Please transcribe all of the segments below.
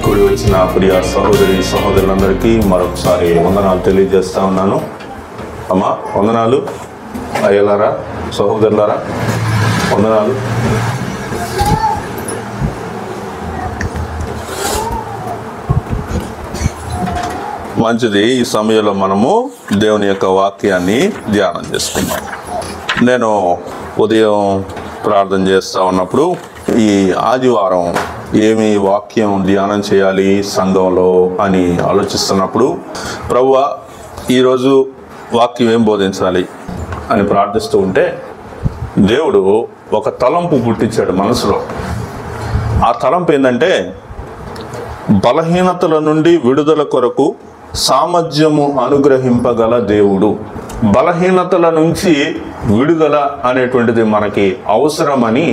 కూడి వచ్చిన ప్రియ సహోదరి సహోదరులందరికీ మరొకసారి వందనాలు తెలియజేస్తా ఉన్నాను. అమ్మా వందనాలు, అయ్యలారా, సహోదరులారా వందనాలు. మంచిది. ఈ సమయంలో మనము దేవుని యొక్క వాక్యాన్ని ధ్యానం చేసుకున్నాం. నేను ఉదయం ప్రార్థన చేస్తూ ఉన్నప్పుడు ఈ ఆదివారం ఏమి వాక్యం ధ్యానం చేయాలి సంఘంలో అని ఆలోచిస్తున్నప్పుడు, ప్రభువా ఈరోజు వాక్యం ఏం బోధించాలి అని ప్రార్థిస్తూ ఉంటే దేవుడు ఒక తలంపు పుట్టించాడు మనసులో. ఆ తలంపు ఏంటంటే, బలహీనతల నుండి విడుదల కొరకు సామర్థ్యము అనుగ్రహింపగల దేవుడు. బలహీనతల నుంచి విడుదల అనేటువంటిది మనకి అవసరమని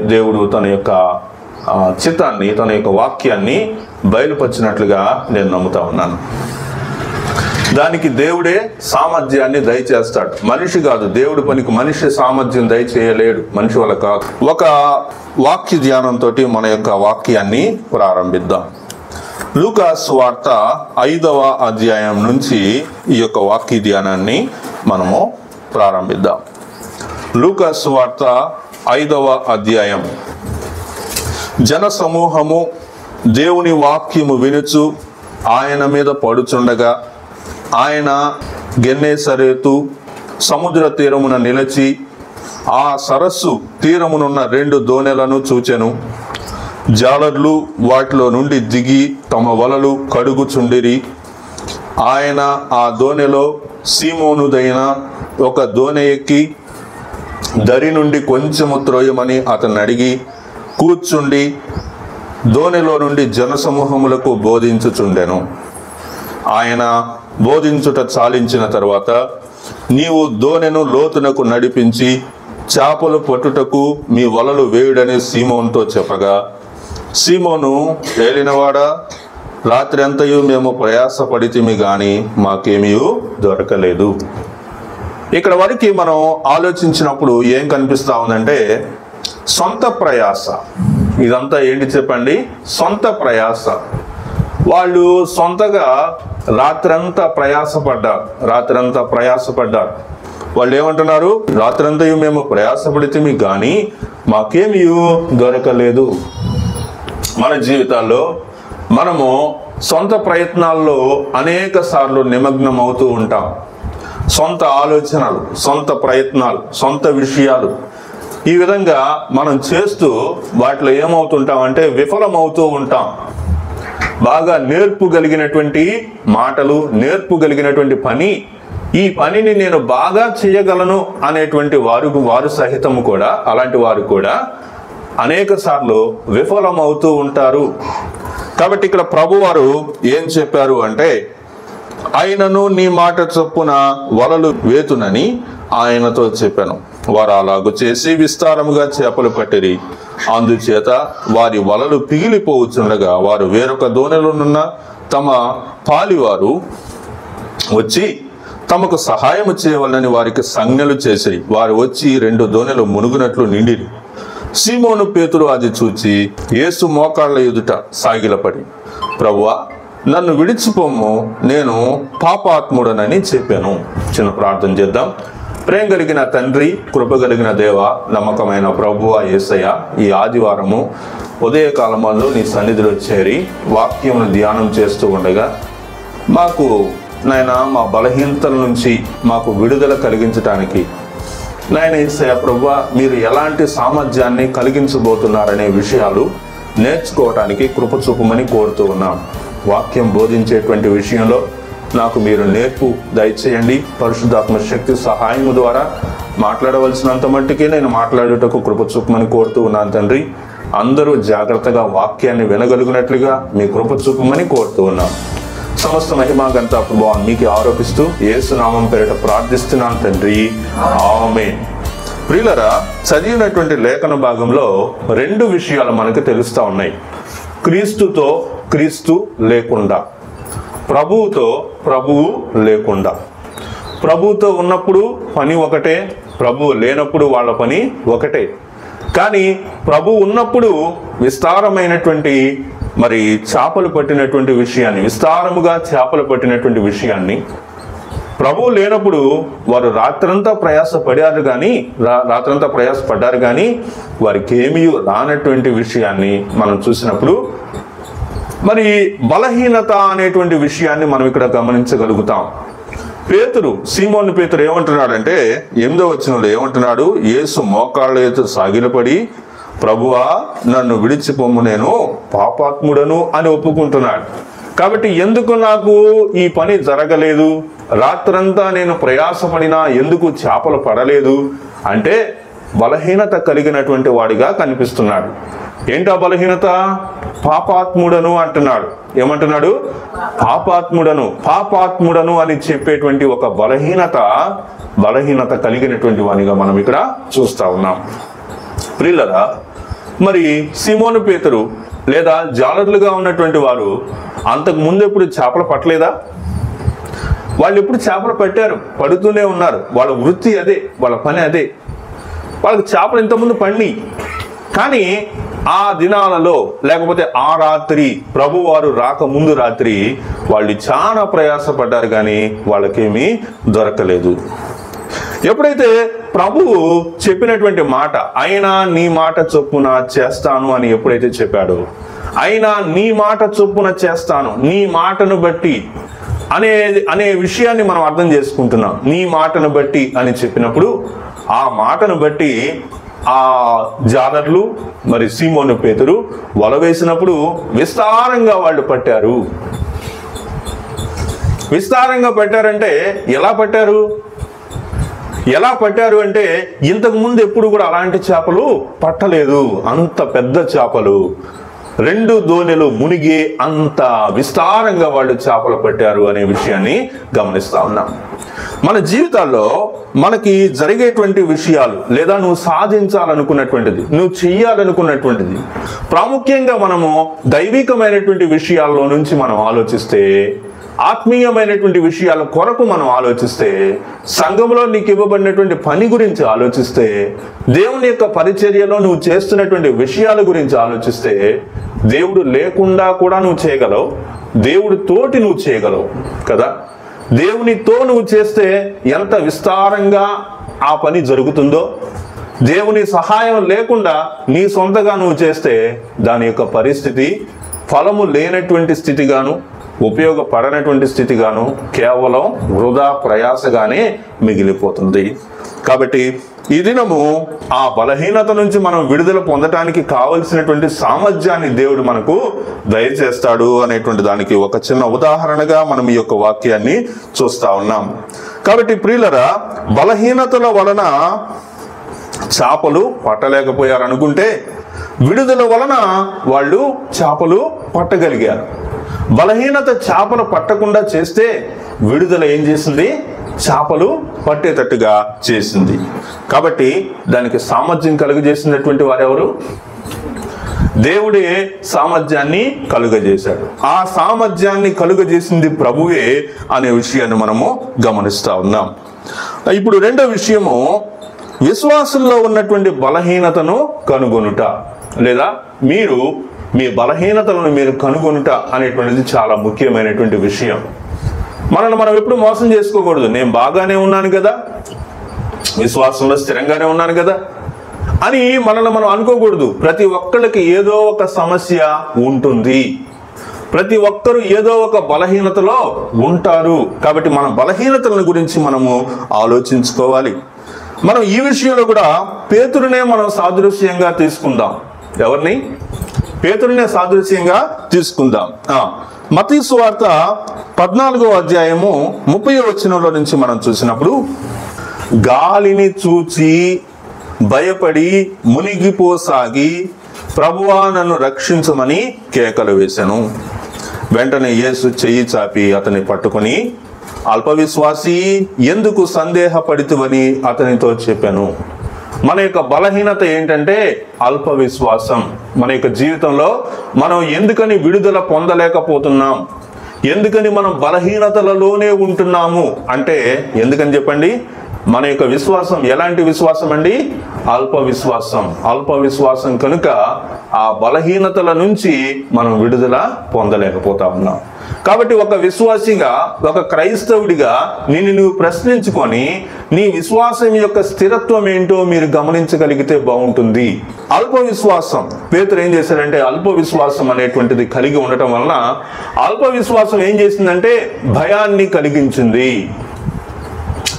దేవుడు తన యొక్క చిత్తాన్ని, తన యొక్క వాక్యాన్ని బయలుపరిచినట్లుగా నేను నమ్ముతా ఉన్నాను. దానికి దేవుడే సామర్థ్యాన్ని దయచేస్తాడు, మనిషి కాదు. దేవుడి పనికి మనిషి సామర్థ్యం దయచేయలేడు, మనిషి వల్ల కాదు. ఒక వాక్య ధ్యానంతో మన యొక్క వాక్యాన్ని ప్రారంభిద్దాం. లూకా సువార్త 5వ అధ్యాయం నుంచి ఈ యొక్క వాక్య ధ్యానాన్ని మనము ప్రారంభిద్దాం. లూకా సువార్త 5వ అధ్యాయం. జన సమూహము దేవుని వాక్యము వినుచు ఆయన మీద పడుచుండగా, ఆయన గెన్నేసరేతు సముద్ర తీరమున నిలిచి ఆ సరస్సు తీరమునున్న 2 దోణెలను చూచెను. జాలర్లు వాటిలో నుండి దిగి తమ వలలు కడుగుచుండిరి. ఆయన ఆ దోణెలో సీమోనుదైన ఒక దోణె ఎక్కి దరి నుండి కొంచెము త్రోయమని అతన్ని అడిగి కూర్చుండి దోణెలో నుండి జనసమూహములకు బోధించుచుండెను. ఆయన బోధించుట చాలించిన తర్వాత, నీవు దోణెను లోతునకు నడిపించి చేపలు పట్టుటకు మీ వలలు వేయుడని సీమోనుతో చెప్పగా, సీమోను, ఏలినవాడా, రాత్రి అంతయు మేము ప్రయాసపడితిమి గాని మాకేమీ దొరకలేదు. ఇక్కడ వరకు మనం ఆలోచించినప్పుడు ఏం కనిపిస్తా ఉందంటే, సొంత ప్రయాస. ఇదంతా ఏంటి చెప్పండి? సొంత ప్రయాస. వాళ్ళు సొంతగా రాత్రంతా ప్రయాసపడ్డారు. వాళ్ళు ఏమంటున్నారు? రాత్రంతయు మేము ప్రయాసపడితిమి కానీ మాకేమీ దొరకలేదు. మన జీవితాల్లో మనము సొంత ప్రయత్నాల్లో అనేక సార్లు నిమగ్నం అవుతూ ఉంటాం. సొంత ఆలోచనలు, సొంత ప్రయత్నాలు, సొంత విషయాలు, ఈ విధంగా మనం చేస్తూ వాటిలో ఏమవుతుంటామంటే విఫలమవుతూ ఉంటాం. బాగా నేర్పు కలిగినటువంటి మాటలు, నేర్పు కలిగినటువంటి పని, ఈ పనిని నేను బాగా చేయగలను అనేటువంటి వారు సహితము కూడా, అలాంటి వారు కూడా అనేక సార్లు విఫలమవుతూ ఉంటారు. కాబట్టి ఇక్కడ ప్రభువారు ఏం చెప్పారు అంటే, ఆయనను నీ మాట చొప్పున వలలు వేతునని ఆయనతో చెప్పాను. వారు అలాగు చేసి విస్తారముగా చేపలు పట్టిరి. అందుచేత వారి వలలు పిగిలిపోవచ్చుండగా వారు వేరొక దోణెలోనున్న తమ పాలివారు వచ్చి తమకు సహాయము చేయవలనని వారికి సంజ్ఞలు చేసిరి. వారు వచ్చి 2 దోణెలు మునుగునట్లు నిండిరి. సీమోను పేతురు అది చూచి యేసు మోకాళ్ళ ఎదుట సాగిలపడి, ప్రభువా, నన్ను విడిచిపోము, నేను పాపాత్ముడనని చెప్పాను. చిన్న ప్రార్థన చేద్దాం. ప్రేమ కలిగిన తండ్రి, కృప కలిగిన దేవ, నమ్మకమైన ప్రభువా యేసయ్య, ఈ ఆదివారము ఉదయకాలంలో నీ సన్నిధిలో చేరి వాక్యమును ధ్యానం చేస్తూ ఉండగా మాకు నాయన మా బలహీనతల నుంచి మాకు విడుదల కలిగించడానికి నాయన యేసయ్య ప్రభువా, మీరు ఎలాంటి సామర్థ్యాన్ని కలిగించబోతున్నారనే విషయాలు నేర్చుకోవటానికి కృప చూపమని కోరుతూ ఉన్నాం. వాక్యం బోధించేటువంటి విషయంలో నాకు మీరు నేర్పు దయచేయండి. పరిశుద్ధాత్మ శక్తి సహాయము ద్వారా మాట్లాడవలసినంత మట్టికే నేను మాట్లాడుటకు కృప చూపమని కోరుతూ ఉన్నాను తండ్రి. అందరూ జాగ్రత్తగా వాక్యాన్ని వినగలిగినట్లుగా మీ కృప చూపమని కోరుతూ ఉన్నాం. సమస్త మహిమా ఘనత ప్రభావం మీకు ఆరోపిస్తూ యేసు నామం పేరిట ప్రార్థిస్తున్నాను తండ్రి, ఆమేన్. ప్రియులరా, చదివినటువంటి లేఖన భాగంలో 2 విషయాలు మనకు తెలుస్తా ఉన్నాయి. క్రీస్తుతో క్రీస్తు లేకుండా, ప్రభువుతో ప్రభువు లేకుండా. ప్రభువుతో ఉన్నప్పుడు పని ఒకటే, ప్రభువు లేనప్పుడు వాళ్ళ పని ఒకటే. కానీ ప్రభు ఉన్నప్పుడు విస్తారమైనటువంటి మరి చేపలు పట్టినటువంటి విషయాన్ని, విస్తారముగా చేపలు పట్టినటువంటి విషయాన్ని, ప్రభువు లేనప్పుడు వారు రాత్రంతా ప్రయాసపడ్డారు కానీ వారికి ఏమీ రానటువంటి విషయాన్ని మనం చూసినప్పుడు మరి బలహీనత అనేటువంటి విషయాన్ని మనం ఇక్కడ గమనించగలుగుతాం. సీమోను పేతురు ఏమంటున్నాడంటే 8వ వచనంలో ఏమంటున్నాడు? యేసు మోకాళ్ళ ఎత్తు సాగిలపడి, ప్రభువా నన్ను విడిచిపోము, నేను పాపాత్ముడను అని ఒప్పుకుంటున్నాడు. కాబట్టి ఎందుకు నాకు ఈ పని జరగలేదు, రాత్రంతా నేను ప్రయాసపడినా ఎందుకు చేపలు పడలేదు అంటే బలహీనత కలిగినటువంటి వాడిగా కనిపిస్తున్నాడు. ఏంటా బలహీనత? పాపాత్ముడను అంటున్నాడు. ఏమంటున్నాడు? పాపాత్ముడను అని చెప్పేటువంటి ఒక బలహీనత కలిగినటువంటి వానిగా మనం ఇక్కడ చూస్తా ఉన్నాం. ప్రియులరా, మరి సీమోను పేతురు లేదా జాలర్లుగా ఉన్నటువంటి వారు అంతకు ముందు ఎప్పుడు చేపలు పట్టలేదా? వాళ్ళు ఎప్పుడు చేపలు పట్టారు, పడుతూనే ఉన్నారు. వాళ్ళ వృత్తి అదే, వాళ్ళ పని అదే. వాళ్ళకి చేపలు ఇంతకుముందు పండి, కానీ ఆ దినాలలో లేకపోతే ఆ రాత్రి, ప్రభువారు రాకముందు రాత్రి వాళ్ళు చాలా ప్రయాసపడ్డారు కానీ వాళ్ళకేమీ దొరకలేదు. ఎప్పుడైతే ప్రభువు చెప్పినటువంటి మాట, అయినా నీ మాట చొప్పున చేస్తాను అని ఎప్పుడైతే చెప్పాడో, అయినా నీ మాట చొప్పున చేస్తాను, నీ మాటను బట్టి అనే విషయాన్ని మనం అర్థం చేసుకుంటున్నాం. నీ మాటను బట్టి అని చెప్పినప్పుడు ఆ మాటను బట్టి ఆ జాలర్లు మరి సీమోను పేతురు వల వేసినప్పుడు విస్తారంగా వాళ్ళు పట్టారు. విస్తారంగా పట్టారంటే ఎలా పట్టారు అంటే ఇంతకు ముందు ఎప్పుడు కూడా అలాంటి చేపలు పట్టలేదు. అంత పెద్ద చేపలు, 2 దోణెలు మునిగి అంత విస్తారంగా వాళ్ళు చేపలు పట్టారు అనే విషయాన్ని గమనిస్తా ఉన్నాం. మన జీవితాల్లో మనకి జరిగేటువంటి విషయాలు లేదా నువ్వు సాధించాలనుకున్నటువంటిది, నువ్వు చెయ్యాలనుకున్నటువంటిది, ప్రాముఖ్యంగా మనము దైవికమైనటువంటి విషయాల్లో నుంచి మనం ఆలోచిస్తే, ఆత్మీయమైనటువంటి విషయాల కొరకు మనం ఆలోచిస్తే, సంఘంలో నీకు ఇవ్వబడినటువంటి పని గురించి ఆలోచిస్తే, దేవుని యొక్క పరిచర్యలో నువ్వు చేస్తున్నటువంటి విషయాల గురించి ఆలోచిస్తే, దేవుడు లేకుండా కూడా నువ్వు చేయగలవు, దేవుడి తోటి నువ్వు చేయగలవు కదా. దేవునితో నువ్వు చేస్తే ఎంత విస్తారంగా ఆ పని జరుగుతుందో, దేవుని సహాయం లేకుండా నీ సొంతగా నువ్వు చేస్తే దాని యొక్క పరిస్థితి ఫలము లేనటువంటి స్థితిగాను, ఉపయోగపడనటువంటి స్థితిగాను, కేవలం వృధా ప్రయాసగానే మిగిలిపోతుంది. కాబట్టి ఈ దినము ఆ బలహీనత నుంచి మనం విడుదల పొందటానికి కావలసినటువంటి సామర్థ్యాన్ని దేవుడు మనకు దయచేస్తాడు అనేటువంటి దానికి ఒక చిన్న ఉదాహరణగా మనం ఈ యొక్క వాక్యాన్ని చూస్తా ఉన్నాం. కాబట్టి ప్రియులరా, బలహీనతల వలన చేపలు పట్టలేకపోయారనుకుంటే, విడుదల వలన వాళ్ళు చేపలు పట్టగలిగారు. బలహీనత చేపలు పట్టకుండా చేస్తే, విడుదల ఏం చేసింది? చేపలు పట్టేటట్టుగా చేసింది. కాబట్టి దానికి సామర్థ్యం కలుగజేసినటువంటి వారెవరు? దేవుడే సామర్థ్యాన్ని కలుగజేశాడు. ఆ సామర్థ్యాన్ని కలుగజేసింది ప్రభువే అనే విషయాన్ని మనము గమనిస్తా ఉన్నాం. ఇప్పుడు రెండో విషయము, విశ్వాసంలో ఉన్నటువంటి బలహీనతను కనుగొనుట, లేదా మీరు మీ బలహీనతలను మీరు కనుగొనుట అనేటువంటిది చాలా ముఖ్యమైనటువంటి విషయం. మనల్ని మనం ఎప్పుడు మోసం చేసుకోకూడదు. నేను బాగానే ఉన్నాను కదా, విశ్వాసంలో స్థిరంగానే ఉన్నాను కదా అని మనల్ని మనం అనుకోకూడదు. ప్రతి ఒక్కళ్ళకి ఏదో ఒక సమస్య ఉంటుంది, ప్రతి ఒక్కరు ఏదో ఒక బలహీనతలో ఉంటారు. కాబట్టి మన బలహీనతల గురించి మనము ఆలోచించుకోవాలి. మనం ఈ విషయంలో కూడా పేతురునే మనం సాదృశ్యంగా తీసుకుందాం. ఎవరిని? పేతురునే సాదృశ్యంగా తీసుకుందాం. మత్తయి సువార్త 14వ అధ్యాయము 30వ వచనంలో నుంచి మనం చూసినప్పుడు, గాలిని చూచి భయపడి మునిగిపోసాగి, ప్రభువా నన్ను రక్షించమని కేకలు వేశాను. వెంటనే యేసు చెయ్యి చాపి అతన్ని పట్టుకొని, అల్పవిశ్వాసి, ఎందుకు సందేహపడితివని అతనితో చెప్పాను. మన యొక్క బలహీనత ఏంటంటే అల్ప విశ్వాసం. మన యొక్క జీవితంలో మనం ఎందుకని విడుదల పొందలేకపోతున్నాం, ఎందుకని మనం బలహీనతలలోనే ఉంటున్నాము అంటే ఎందుకని చెప్పండి? మన యొక్క విశ్వాసం ఎలాంటి విశ్వాసం అండి? అల్ప విశ్వాసం. అల్ప విశ్వాసం కనుక ఆ బలహీనతల నుంచి మనం విడుదల పొందలేకపోతా ఉన్నాం. కాబట్టి ఒక విశ్వాసిగా, ఒక క్రైస్తవుడిగా నిన్ను నువ్వు ప్రశ్నించుకొని నీ విశ్వాసం యొక్క స్థిరత్వం ఏంటో మీరు గమనించగలిగితే బాగుంటుంది. అల్ప విశ్వాసం, పేతురు ఏం చేశాడంటే అల్ప విశ్వాసం అనేటువంటిది కలిగి ఉండటం వలన అల్ప విశ్వాసం ఏం చేసిందంటే భయాన్ని కలిగించింది.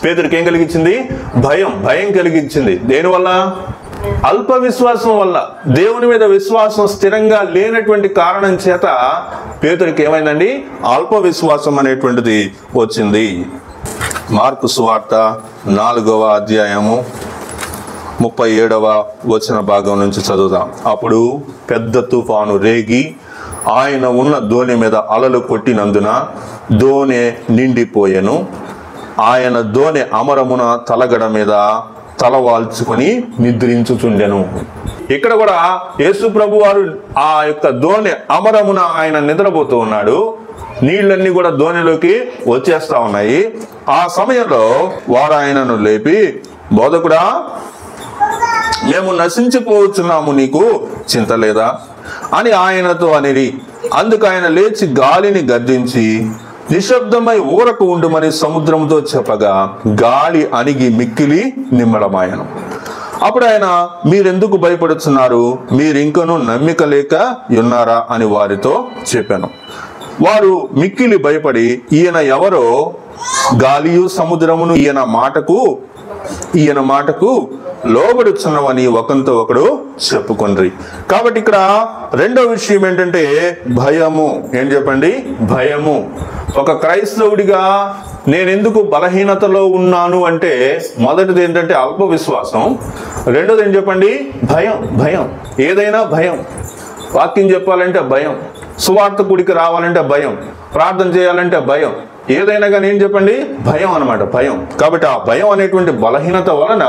పేతురుకి ఏం కలిగించింది? భయం కలిగించింది. దేనివల్ల? అల్ప విశ్వాసం వల్ల. దేవుని మీద విశ్వాసం స్థిరంగా లేనటువంటి కారణం చేత పేతురుకి ఏమైందండి? అల్ప విశ్వాసం అనేటువంటిది వచ్చింది. మార్కు సువార్త 4వ అధ్యాయము 37వ వచన భాగం నుంచి చదువుదాం. అప్పుడు పెద్ద తుఫాను రేగి ఆయన ఉన్న దోణి మీద అలలు కొట్టినందున దోణి నిండిపోయెను. ఆయన దోణి అమరమున తలగడ మీద తలవాల్చుకొని నిద్రించుచుండెను. ఇక్కడ కూడా యేసు ప్రభు వారు ఆ యొక్క దోణి అమరమున ఆయన నిద్రపోతూ ఉన్నాడు. నీళ్ళన్నీ కూడా దోణిలోకి వచ్చేస్తా ఉన్నాయి. ఆ సమయంలో వారు ఆయనను లేపి, బోధకుడా, మేము నశించిపోవచ్చున్నాము, నీకు చింత లేదా అని ఆయనతో అనిరి. అందుకు ఆయన లేచి గాలిని గద్దించి నిశ్శబ్దమై ఊరకు ఉండుమని సముద్రంతో చెప్పగా గాలి అణిగి మిక్కిలి నిమ్మడమాయను. అప్పుడు ఆయన, మీరెందుకు భయపడుతున్నారు? మీరింకనూ నమ్మిక లేక ఉన్నారా అని వారితో చెప్పాను. వారు మిక్కిలి భయపడి, ఈయన ఎవరో, గాలియు సముద్రమును ఈయన మాటకు లోబడుచున్నవని ఒకరితో ఒకడు చెప్పుకొండ్రి. కాబట్టి ఇక్కడ రెండో విషయం ఏంటంటే భయము. ఏం చెప్పండి? భయము. ఒక క్రైస్తవుడిగా నేను ఎందుకు బలహీనతలో ఉన్నాను అంటే మొదటిది ఏంటంటే అల్ప విశ్వాసం. రెండోది ఏం చెప్పండి? భయం. ఏదైనా భయం. వాక్యం చెప్పాలంటే భయం, సువార్త గుడికి రావాలంటే భయం, ప్రార్థన చేయాలంటే భయం, ఏదైనా కానీ ఏం చెప్పండి? భయం అన్నమాట. భయం. కాబట్టి ఆ భయం అనేటువంటి బలహీనత వలన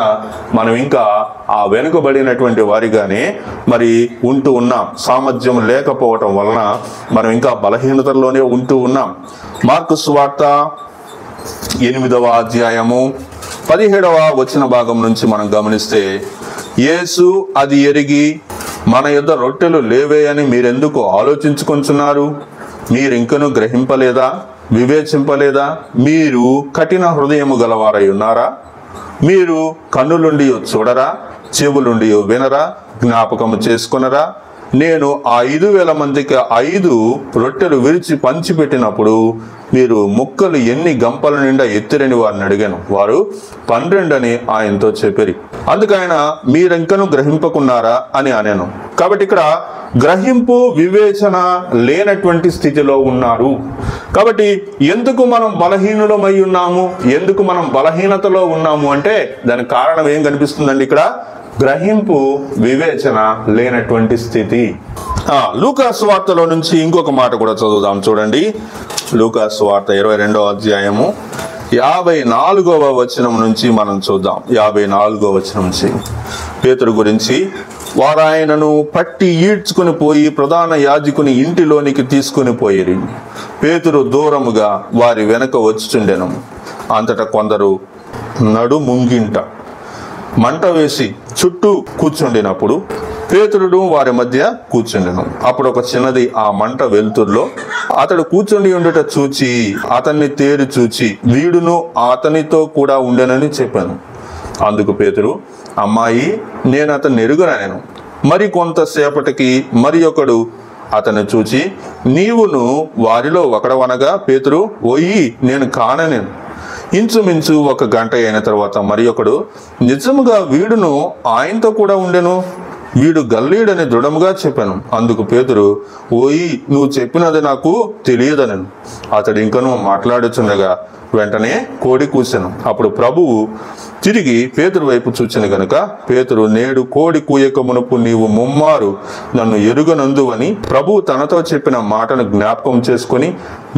మనం ఇంకా ఆ వెనుకబడినటువంటి వారిగానే మరి ఉంటూ ఉన్నాం. సామర్థ్యం లేకపోవటం వలన మనం ఇంకా బలహీనతల్లోనే ఉంటూ ఉన్నాం. మార్కు సువార్త 8వ అధ్యాయము 17వ వచన భాగం నుంచి మనం గమనిస్తే, యేసు అది ఎరిగి, మన యొద్ద రొట్టెలు లేవే అని మీరెందుకు ఆలోచించుకొంచున్నారు? మీరింకనూ గ్రహింపలేదా? వివేచింపలేదా? మీరు కఠిన హృదయము గలవారై ఉన్నారా? మీరు కన్నులుండి చూడరా? చెవులుండి వినరా? జ్ఞాపకము చేసుకొనరా? నేను ఆ 5,000 మందికి 5 రొట్టెలు విరిచి పంచిపెట్టినప్పుడు మీరు ముక్కలు ఎన్ని గంపల నిండా ఎత్తిరని వారిని అడిగాను. వారు 12 అని ఆయనతో చెప్పారు. అందుకు ఆయన, మీరింకనూ గ్రహింపకున్నారా అని అన్నాను. కాబట్టి ఇక్కడ గ్రహింపు, వివేచన లేనటువంటి స్థితిలో ఉన్నారు. కాబట్టి ఎందుకు మనం బలహీనులమై ఉన్నాము, ఎందుకు మనం బలహీనతలో ఉన్నాము అంటే దానికి కారణం ఏం కనిపిస్తుందండి? ఇక్కడ గ్రహింపు, వివేచన లేనటువంటి స్థితి. లూకాసు వార్తలో నుంచి ఇంకొక మాట కూడా చదువుదాం. చూడండి, లూకాసు వార్త 22వ అధ్యాయము 54వ వచనం నుంచి మనం చూద్దాం. 54వ వచనం నుంచి పేతురు గురించి, వారు ఆయనను పట్టి ఈడ్చుకుని పోయి ప్రధాన యాజకుని ఇంటిలోనికి తీసుకుని పోయిరి. పేతురు దూరముగా వారి వెనక వచ్చుచుండెను. అంతటా కొందరు నడుముంగింట మంట వేసి చుట్టూ కూర్చుండినప్పుడు పేతురుడు వారి మధ్య కూర్చుండెను. అప్పుడు ఒక చిన్నది ఆ మంట వెలుతురులో అతడు కూర్చుండి ఉండుట చూచి అతన్ని తేరి చూచి, వీడును అతనితో కూడా ఉండెనని చెప్పాను. అందుకు పేతురు, అమ్మాయి, నేను అతన్ని ఎరుగనెను. మరి కొంతసేపటికి మరి ఒకడు అతన్ని చూచి, నీవును వారిలో ఒకడవనగా? పేతురు, ఓయి, నేను కాననేను. ఇంచుమించు 1 గంట అయిన తర్వాత మరి ఒకడు, నిజముగా వీడును ఆయనతో కూడా ఉండెను, వీడు గల్లీడని దృఢముగా చెప్పాను. అందుకు పేతురు, ఓయి, నువ్వు చెప్పినది నాకు తెలియదనను. అతడు ఇంకనూ మాట్లాడుచుండగా వెంటనే కోడి కూసెను. అప్పుడు ప్రభువు తిరిగి పేతురు వైపు చూచెను గనుక, పేతురు, నేడు కోడి కూయక మునుపు నీవు ముమ్మారు నన్ను ఎరుగనందువని ప్రభువు తనతో చెప్పిన మాటను జ్ఞాపకం చేసుకొని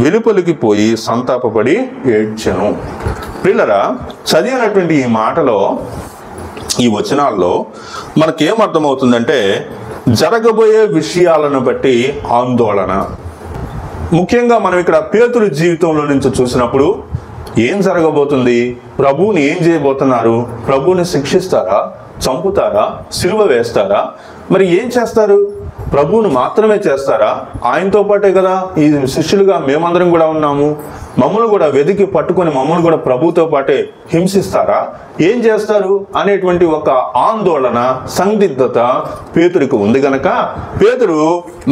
వెలుపలికి పోయి సంతాపపడి ఏడ్చెను. పిల్లరా, చదివినటువంటి ఈ మాటలో, ఈ వచనాల్లో మనకేమర్థమవుతుందంటే జరగబోయే విషయాలను బట్టి ఆందోళన, ముఖ్యంగా మనం ఇక్కడ పేతురు జీవితంలో నుంచి చూసినప్పుడు ఏం జరగబోతుంది? ప్రభువుని ఏం చేయబోతున్నారు? ప్రభువుని శిక్షిస్తారా, చంపుతారా, సిలువ వేస్తారా? మరి ఏం చేస్తారు? ప్రభువును మాత్రమే చేస్తారా? ఆయనతో పాటే కదా ఈ శిష్యులుగా మేమందరం కూడా ఉన్నాము. మమ్మల్ని కూడా వెతికి పట్టుకొని మమ్మల్ని కూడా ప్రభువుతో పాటే హింసిస్తారా? ఏం చేస్తారు అనేటువంటి ఒక ఆందోళన, సందిగ్ధత పేతురికి ఉంది గనక పేతురు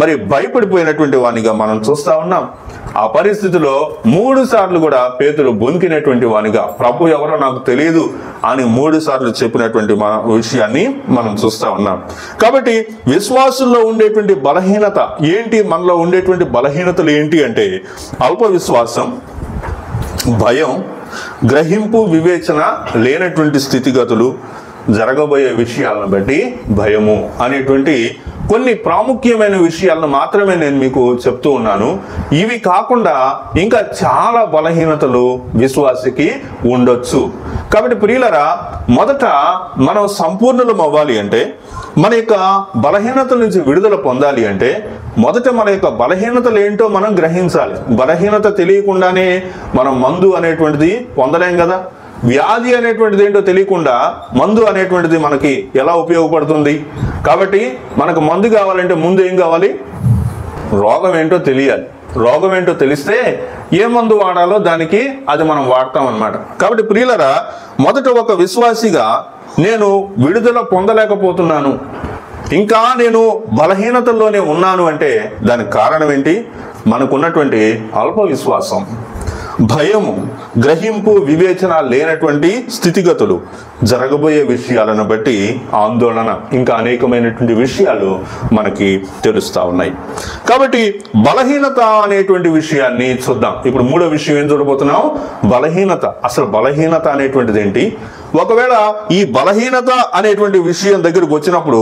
మరి భయపడిపోయినటువంటి వానిగా మనం చూస్తా ఉన్నాం. ఆ పరిస్థితిలో 3 సార్లు కూడా పేతురు బొంకినటువంటి వానిగా, ప్రభు ఎవరో నాకు తెలియదు అని 3 సార్లు చెప్పినటువంటి విషయాన్ని మనం చూస్తా ఉన్నాం. కాబట్టి విశ్వాసంలో ఉండేటువంటి బలహీనత ఏంటి? మనలో ఉండేటువంటి బలహీనతలు ఏంటి అంటే అల్ప విశ్వాసం, భయం, గ్రహింపు వివేచన లేనటువంటి స్థితిగతులు, జరగబోయే విషయాలను బట్టి భయము అనేటువంటి కొన్ని ప్రాముఖ్యమైన విషయాలను మాత్రమే నేను మీకు చెప్తూ ఉన్నాను. ఇవి కాకుండా ఇంకా చాలా బలహీనతలు విశ్వాసికి ఉండొచ్చు. కాబట్టి ప్రియులరా, మొదట మనం సంపూర్ణులం అవ్వాలి అంటే, మన యొక్క బలహీనతల నుంచి విడుదల పొందాలి అంటే మొదట మన యొక్క బలహీనతలు ఏంటో మనం గ్రహించాలి. బలహీనత తెలియకుండానే మనం మందు అనేటువంటిది పొందలేం కదా. వ్యాధి అనేటువంటిది ఏంటో తెలియకుండా మందు అనేటువంటిది మనకి ఎలా ఉపయోగపడుతుంది? కాబట్టి మనకు మందు కావాలంటే ముందు ఏం కావాలి? రోగం ఏంటో తెలియాలి. రోగం ఏంటో తెలిస్తే ఏ మందు వాడాలో దానికి అది మనం వాడతాం అన్నమాట. కాబట్టి ప్రియులరా, మొదట ఒక విశ్వాసిగా నేను విడుదల పొందలేకపోతున్నాను, ఇంకా నేను బలహీనతల్లోనే ఉన్నాను అంటే దానికి కారణం ఏంటి? మనకున్నటువంటి అల్ప విశ్వాసం, భయము, గ్రహింపు వివేచన లేనటువంటి స్థితిగతులు, జరగబోయే విషయాలను బట్టి ఆందోళన, ఇంకా అనేకమైనటువంటి విషయాలు మనకి తెలుస్తా ఉన్నాయి. కాబట్టి బలహీనత అనేటువంటి విషయాన్ని చూద్దాం. ఇప్పుడు 3వ విషయం ఏం చూడబోతున్నాం? బలహీనత. అసలు బలహీనత అనేటువంటిది ఏంటి? ఒకవేళ ఈ బలహీనత అనేటువంటి విషయం దగ్గరకు వచ్చినప్పుడు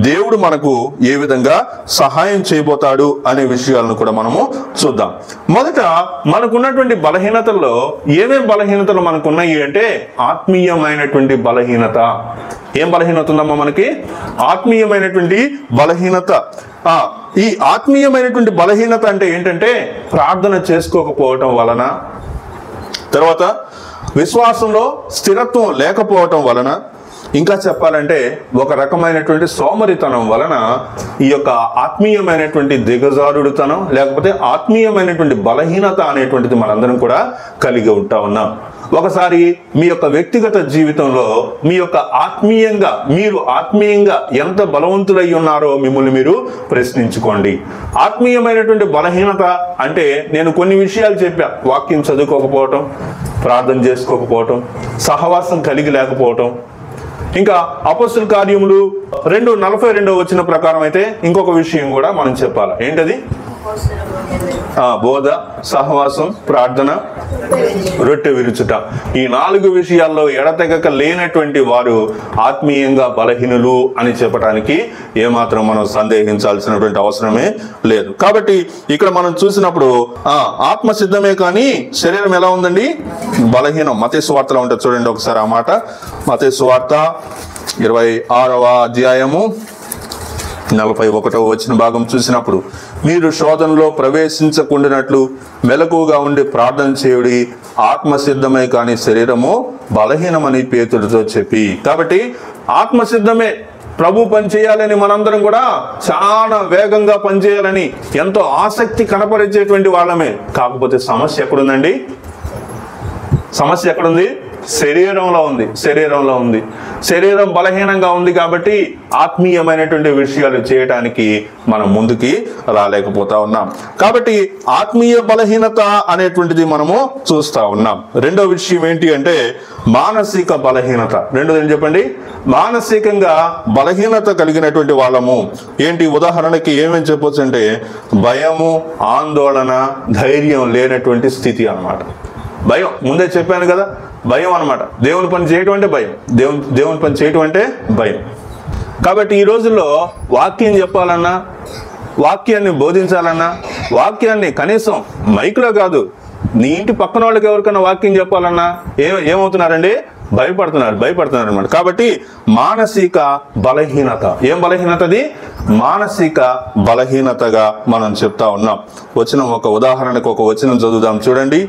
దేవుడు మనకు ఏ విధంగా సహాయం చేయబోతాడు అనే విషయాలను కూడా మనము చూద్దాం. మొదట మనకున్నటువంటి బలహీనతల్లో ఏమేం బలహీనతలు మనకున్నాయి అంటే ఆత్మీయమైనటువంటి బలహీనత. ఏం బలహీనత ఉందమ్మా మనకి? ఆత్మీయమైనటువంటి బలహీనత. ఈ ఆత్మీయమైనటువంటి బలహీనత అంటే ఏంటంటే ప్రార్థన చేసుకోకపోవటం వలన, తర్వాత విశ్వాసంలో స్థిరత్వం లేకపోవటం వలన, ఇంకా చెప్పాలంటే ఒక రకమైనటువంటి సోమరితనం వలన ఈ యొక్క ఆత్మీయమైనటువంటి దిగజారుడుతనం లేకపోతే ఆత్మీయమైనటువంటి బలహీనత అనేటువంటిది మనందరం కూడా కలిగి ఉంటా ఉన్నాం. ఒకసారి మీ యొక్క వ్యక్తిగత జీవితంలో మీ యొక్క మీరు ఆత్మీయంగా ఎంత బలవంతులై ఉన్నారో మిమ్మల్ని మీరు ప్రశ్నించుకోండి. ఆత్మీయమైనటువంటి బలహీనత అంటే నేను కొన్ని విషయాలు చెప్పా. వాక్యం చదువుకోకపోవటం, ప్రార్థన చేసుకోకపోవటం, సహవాసం కలిగి లేకపోవటం. ఇంకా అపోస్తల కార్యములు 2:42 వచ్చిన ప్రకారం అయితే ఇంకొక విషయం కూడా మనం చెప్పాలి. ఏంటది? బోధ, సహవాసం, ప్రార్థన, రొట్టె విరుచుట. ఈ 4 విషయాల్లో ఎడతెగక లేనటువంటి వారు ఆత్మీయంగా బలహీనులు అని చెప్పడానికి ఏమాత్రం మనం సందేహించాల్సినటువంటి అవసరమే లేదు. కాబట్టి ఇక్కడ మనం చూసినప్పుడు ఆత్మ సిద్ధమే కానీ శరీరం ఎలా ఉందండి? బలహీనం. మత్తయి సువార్తలో ఉంటుంది చూడండి ఒకసారి ఆ మాట. మత్తయి సువార్త 26వ అధ్యాయము 41వ వచ్చిన భాగం చూసినప్పుడు, మీరు శోధనలో ప్రవేశించకుండానట్లు మెలకుగా ఉండి ప్రార్థన చేయుడి, ఆత్మసిద్ధమే కానీ శరీరము బలహీనమని పేతురుతో చెప్పి. కాబట్టి ఆత్మసిద్ధమే, ప్రభు పనిచేయాలని మనందరం కూడా చాలా వేగంగా పనిచేయాలని ఎంతో ఆసక్తి కనపరిచేటువంటి వాళ్ళమే. కాకపోతే సమస్య ఎక్కడుందండి? సమస్య ఎక్కడుంది? శరీరంలో ఉంది. శరీరం బలహీనంగా ఉంది కాబట్టి ఆత్మీయమైనటువంటి విషయాలు చేయడానికి మనం ముందుకి రాలేకపోతా ఉన్నాం. కాబట్టి ఆత్మీయ బలహీనత అనేటువంటిది మనము చూస్తా ఉన్నాం. రెండో విషయం ఏంటి అంటే మానసిక బలహీనత. రెండోది ఏం చెప్పండి? మానసికంగా బలహీనత కలిగినటువంటి వాళ్ళము. ఏంటి ఉదాహరణకి ఏమేమి చెప్పొచ్చు అంటే భయము, ఆందోళన, ధైర్యం లేనటువంటి స్థితి అన్నమాట. భయం ముందే చెప్పాను కదా, భయం అన్నమాట. దేవుని పని చేయటం అంటే భయం, దేవుని పని చేయటం అంటే భయం. కాబట్టి ఈ రోజుల్లో వాక్యం చెప్పాలన్నా, వాక్యాన్ని బోధించాలన్నా, వాక్యాన్ని కనీసం మైక్లో కాదు నీ ఇంటి పక్కన వాళ్ళకి ఎవరికైనా వాక్యం చెప్పాలన్నా ఏమవుతున్నారండి? భయపడుతున్నారు అనమాట. కాబట్టి మానసిక బలహీనత. ఏం బలహీనత అది? మానసిక బలహీనతగా మనం చెప్తా ఉన్నాం. ఒక ఉదాహరణకు ఒక వచనం చదువుదాం చూడండి.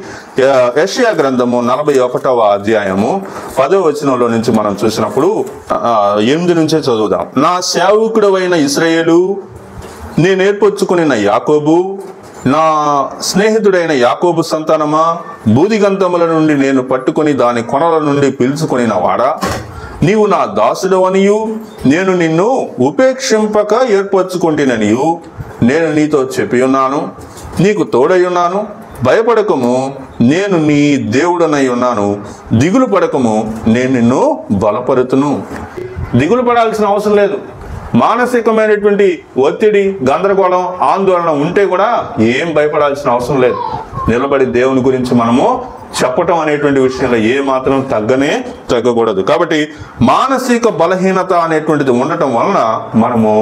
యెషయా గ్రంథము 41వ అధ్యాయము 10వ వచనంలో నుంచి మనం చూసినప్పుడు 8 నుంచే చదువుదాం. నా సేవకుడవైన ఇశ్రాయేలు, నేను ఏర్పరచుకున్న యాకోబు, నా స్నేహితుడైన యాకోబు సంతానమా, బూదిగంతముల నుండి నేను పట్టుకుని దాని కొనల నుండి పిలుచుకుని వాడా, నీవు నా దాసుడవనియు నేను నిన్ను ఉపేక్షింపక ఏర్పరచుకుంటుననియు నేను నీతో చెప్పి ఉన్నాను. నీకు తోడై ఉన్నాను. భయపడకము, నేను నీ దేవుడనై ఉన్నాను. దిగులు పడకము, నేను నిన్ను బలపరుతును. దిగులు పడాల్సిన అవసరం లేదు. మానసికమైనటువంటి ఒత్తిడి, గందరగోళం, ఆందోళన ఉంటే కూడా ఏం భయపడాల్సిన అవసరం లేదు. నిలబడి దేవుని గురించి మనము చెప్పటం అనేటువంటి విషయంలో ఏ మాత్రం తగ్గకూడదు. కాబట్టి మానసిక బలహీనత అనేటువంటిది ఉండటం వలన మనము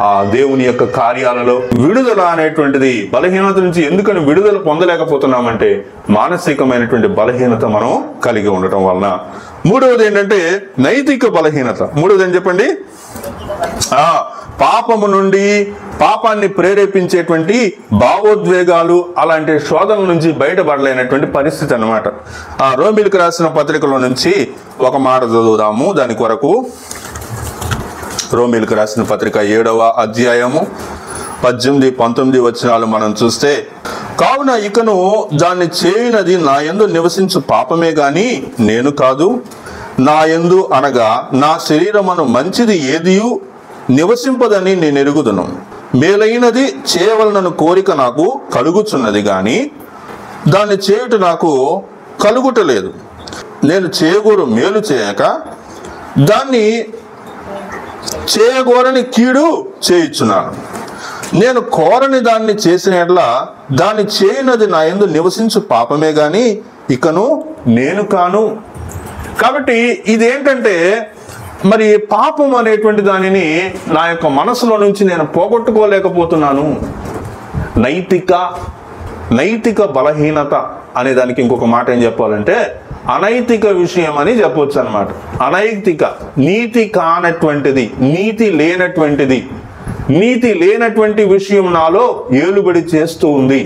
ఆ దేవుని యొక్క కార్యాలలో విడుదల అనేటువంటిది, బలహీనత నుంచి ఎందుకని విడుదల పొందలేకపోతున్నామంటే మానసికమైనటువంటి బలహీనత మనం కలిగి ఉండటం వలన. మూడవది ఏంటంటే నైతిక బలహీనత. మూడవది ఏం చెప్పండి? పాపము నుండి, పాపాన్ని ప్రేరేపించేటువంటి భావోద్వేగాలు, అలాంటి శోధనల నుంచి బయటపడలేనటువంటి పరిస్థితి అన్నమాట. ఆ రోమిలకు రాసిన పత్రికలో నుంచి ఒక మాట చదువుదాము దాని కొరకు. రోమిలకు రాసిన పత్రిక 7వ అధ్యాయము 18-19 వచనాలు మనం చూస్తే, కావున ఇకను దాన్ని చేయనది నా యందు నివసించు పాపమే గాని నేను కాదు. నా యందు అనగా నా శరీరమును మంచిది ఏదియు నివసింపదని నేను ఎరుగుదును. మేలైనది చేయవలనను కోరిక నాకు కలుగుచున్నది గాని దాన్ని చేయుట నాకు కలుగుటలేదు. నేను చేయగోరు మేలు చేయక దాన్ని చేయగోరని కీడు చేయుచున్నాను. నేను కోరని దాన్ని చేసిన ఎడల దాన్ని చేయనది నా యందు నివసించు పాపమే గాని ఇకను నేను కాను. కాబట్టి ఇదేంటంటే మరి పాపం అనేటువంటి దానిని నా యొక్క మనసులో నుంచి నేను పోగొట్టుకోలేకపోతున్నాను. నైతిక బలహీనత అనే దానికి ఇంకొక మాట ఏం చెప్పాలంటే అనైతిక విషయం అని చెప్పొచ్చు అనమాట. అనైతిక, నీతి కానటువంటిది, నీతి లేనటువంటి విషయం నాలో ఏలుబడి చేస్తూ ఉంది.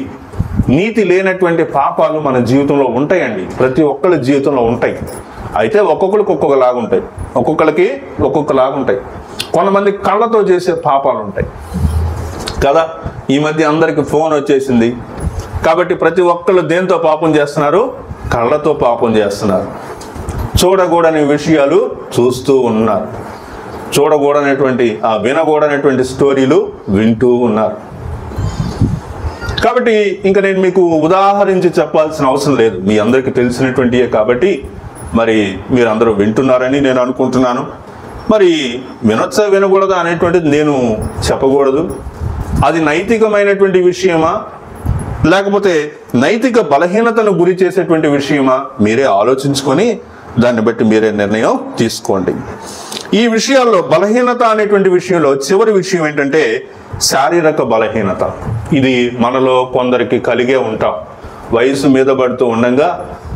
నీతి లేనటువంటి పాపాలు మన జీవితంలో ఉంటాయండి. ప్రతి ఒక్కరి జీవితంలో ఉంటాయి. అయితే ఒక్కొక్కరికి ఒక్కొక్కలాగా ఉంటాయి. కొంతమంది కళ్ళతో చేసే పాపాలు ఉంటాయి కదా. ఈ మధ్య అందరికి ఫోన్ వచ్చేసింది కాబట్టి ప్రతి ఒక్కళ్ళు దేంతో పాపం చేస్తున్నారు? కళ్ళతో పాపం చేస్తున్నారు. చూడకూడని విషయాలు చూస్తూ ఉన్నారు. వినకూడనటువంటి స్టోరీలు వింటూ ఉన్నారు. కాబట్టి ఇంకా నేను మీకు ఉదాహరించి చెప్పాల్సిన అవసరం లేదు. మీ అందరికీ తెలిసినటువంటివే కాబట్టి మరి మీరందరూ వింటున్నారని నేను అనుకుంటున్నాను. మరి వినొచ్చా వినకూడదా అనేటువంటిది నేను చెప్పకూడదు. అది నైతికమైనటువంటి విషయమా లేకపోతే నైతిక బలహీనతను గురి చేసేటువంటి విషయమా మీరే ఆలోచించుకొని దాన్ని బట్టి మీరే నిర్ణయం తీసుకోండి. ఈ విషయాల్లో బలహీనత అనేటువంటి విషయంలో చివరి విషయం ఏంటంటే శారీరక బలహీనత. ఇది మనలో కొందరికి కలిగే ఉంటాం. వయసు మీద పడుతూ ఉండగా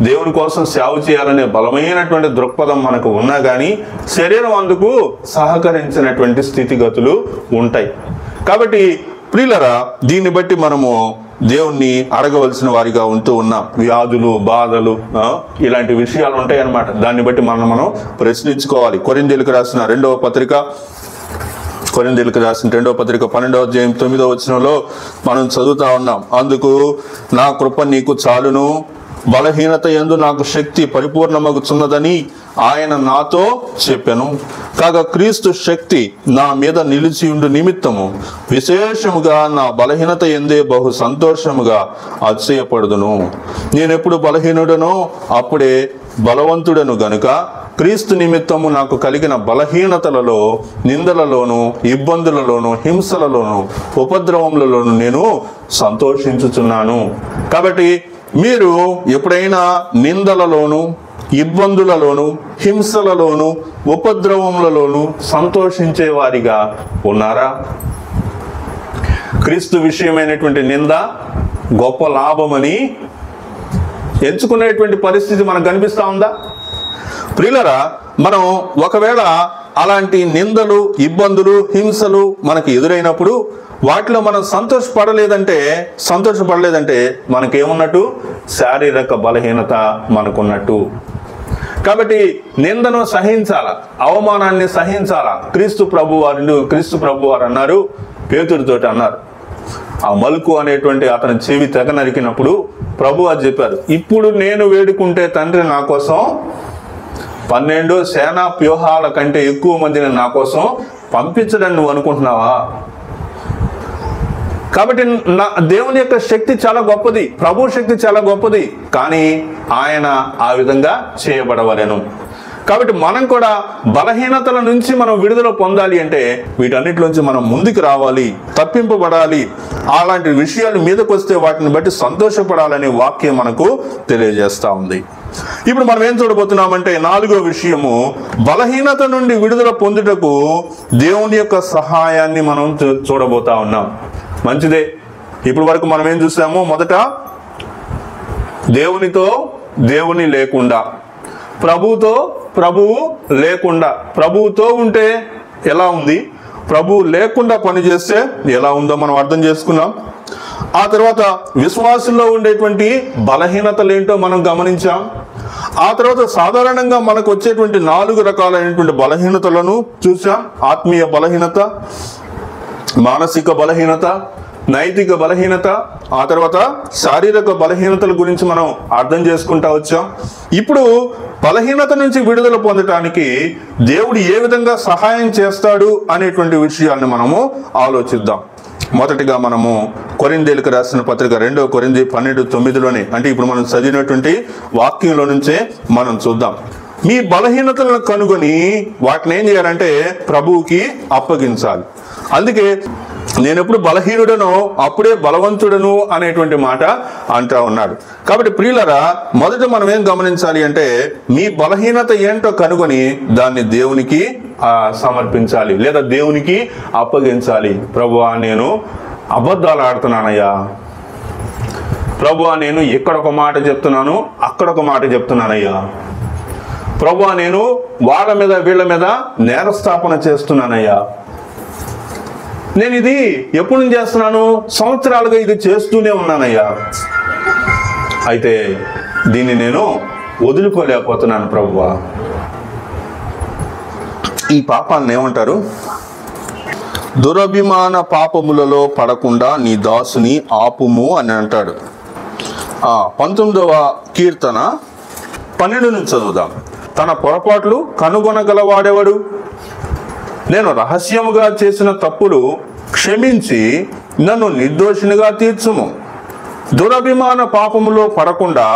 దేవుని కోసం సేవ చేయాలనే బలమైనటువంటి దృక్పథం మనకు ఉన్నా కానీ శరీరం అందుకు సహకరించినటువంటి స్థితిగతులు ఉంటాయి. కాబట్టి ప్రియులరా, దీన్ని బట్టి మనము దేవుణ్ణి అడగవలసిన వారిగా ఉంటూ ఉన్నాం. వ్యాధులు, బాధలు, ఇలాంటి విషయాలు ఉంటాయి అన్నమాట. దాన్ని బట్టి మనం ప్రశ్నించుకోవాలి. కొరింథీయులకు రాసిన 2వ పత్రిక 12వ అధ్యాయం 9వ వచనంలో మనం చదువుతా ఉన్నాం. అందుకు నా కృప నీకు చాలును, బలహీనత యందు నాకు శక్తి పరిపూర్ణమగుచున్నదని ఆయన నాతో చెప్పెను. కాగా క్రీస్తు శక్తి నా మీద నిలిచియుండు నిమిత్తము విశేషముగా నా బలహీనత యందే బహు సంతోషముగా అతిశయపడుదును. నేనెప్పుడు బలహీనుడనో అప్పుడే బలవంతుడను గనుక క్రీస్తు నిమిత్తము నాకు కలిగిన బలహీనతలలో, నిందలలోను, ఇబ్బందులలోను, హింసలలోను, ఉపద్రవములలోను నేను సంతోషించుచున్నాను. కాబట్టి మీరు ఎప్పుడైనా నిందలలోను, ఇబ్బందులలోను, హింసలలోను, ఉపద్రవములలోను సంతోషించే వారిగా ఉన్నారా? క్రీస్తు విషయమైనటువంటి నింద గొప్ప లాభమని ఎంచుకునేటువంటి పరిస్థితి మనకు కనిపిస్తా ఉందా? ప్రియులరా, మనం ఒకవేళ అలాంటి నిందలు, ఇబ్బందులు, హింసలు మనకి ఎదురైనప్పుడు వాటిలో మనం సంతోషపడలేదంటే మనకేమున్నట్టు? శారీరక బలహీనత మనకున్నట్టు. కాబట్టి నిందను సహించాలా, అవమానాన్ని సహించాలా. క్రీస్తు ప్రభువారు అన్నారు, పేతుడితోటి అన్నారు, ఆ మలుకు అనేటువంటి అతని చెవి తెగ నరికినప్పుడు ప్రభు అది చెప్పారు, ఇప్పుడు నేను వేడుకుంటే తండ్రి నా కోసం 12 సేనా వ్యూహాల కంటే ఎక్కువ మందిని నా కోసం పంపించడని నువ్వు అనుకుంటున్నావా? కాబట్టి దేవుని యొక్క శక్తి చాలా గొప్పది, ప్రభు శక్తి చాలా గొప్పది, కానీ ఆయన ఆ విధంగా చేయబడవలెను. కాబట్టి మనం కూడా బలహీనతల నుంచి మనం విడుదల పొందాలి అంటే వీటన్నిటిలోంచి మనం ముందుకు రావాలి, తప్పింపబడాలి. అలాంటి విషయాలు మీదకి వస్తే వాటిని బట్టి సంతోషపడాలనే వాక్యం మనకు తెలియజేస్తా ఉంది. ఇప్పుడు మనం ఏం చూడబోతున్నామంటే 4వ విషయము, బలహీనత నుండి విడుదల పొందుటకు దేవుని యొక్క సహాయాన్ని మనం చూడబోతా ఉన్నాం. మంచిదే. ఇప్పుడు వరకు మనం ఏం చూసాము? మొదట దేవునితో దేవుని లేకుండా, ప్రభువుతో ప్రభువు లేకుండా. ప్రభువుతో ఉంటే ఎలా ఉంది, ప్రభువు లేకుండా పనిచేస్తే ఎలా ఉందో మనం అర్థం చేసుకున్నాం. ఆ తర్వాత విశ్వాసంలో ఉండేటువంటి బలహీనతలు ఏంటో మనం గమనించాం. ఆ తర్వాత సాధారణంగా మనకు వచ్చేటువంటి 4 రకాలైనటువంటి బలహీనతలను చూసాం. ఆత్మీయ బలహీనత, మానసిక బలహీనత, నైతిక బలహీనత, ఆ తర్వాత శారీరక బలహీనతల గురించి మనం అర్థం చేసుకుంటా వచ్చాం. ఇప్పుడు బలహీనత నుంచి విడుదల పొందటానికి దేవుడు ఏ విధంగా సహాయం చేస్తాడు అనేటువంటి విషయాన్ని మనము ఆలోచిద్దాం. మొదటిగా మనము కొరింథీయులకు రాసిన పత్రిక 2వ కొరింథీ 12:9లోనే, అంటే ఇప్పుడు మనం చదివినటువంటి వాక్యంలో నుంచే మనం చూద్దాం. మీ బలహీనతలను కనుగొని వాటిని ఏం చేయాలంటే ప్రభువుకి అప్పగించాలి. అందుకే నేను ఎప్పుడు బలహీనుడనో అప్పుడే బలవంతుడను అనేటువంటి మాట అంటా ఉన్నాడు. కాబట్టి ప్రియులరా, మొదట మనం ఏం గమనించాలి అంటే మీ బలహీనత ఏంటో కనుగొని దాన్ని దేవునికి సమర్పించాలి, లేదా దేవునికి అప్పగించాలి. ప్రభువా, నేను అబద్ధాలు ఆడుతున్నానయ్యా. ప్రభువా, నేను ఇక్కడొక మాట చెప్తున్నాను, అక్కడొక మాట చెప్తున్నానయ్యా. ప్రభువా, నేను వాళ్ళ మీద వీళ్ళ మీద నేరస్థాపన చేస్తున్నానయ్యా. నేను ఇది ఎప్పుడు నుంచి చేస్తున్నాను? సంవత్సరాలుగా ఇది చేస్తూనే ఉన్నానయ్యా. అయితే దీన్ని నేను వదులుకోలేకపోతున్నాను ప్రభువా. ఈ పాపాలను ఏమంటారు? దురభిమాన పాపములలో పడకుండా నీ దాసుని ఆపుము అని అంటాడు. 19వ కీర్తన 12 నుంచి చదువుదాం. తన పొరపాట్లు కనుగొనగలవాడెవడు? నేను రహస్యముగా చేసిన తప్పులు క్షమించి నన్ను నిర్దోషినిగా తీర్చుము. దురభిమాన పాపములో పడకుండా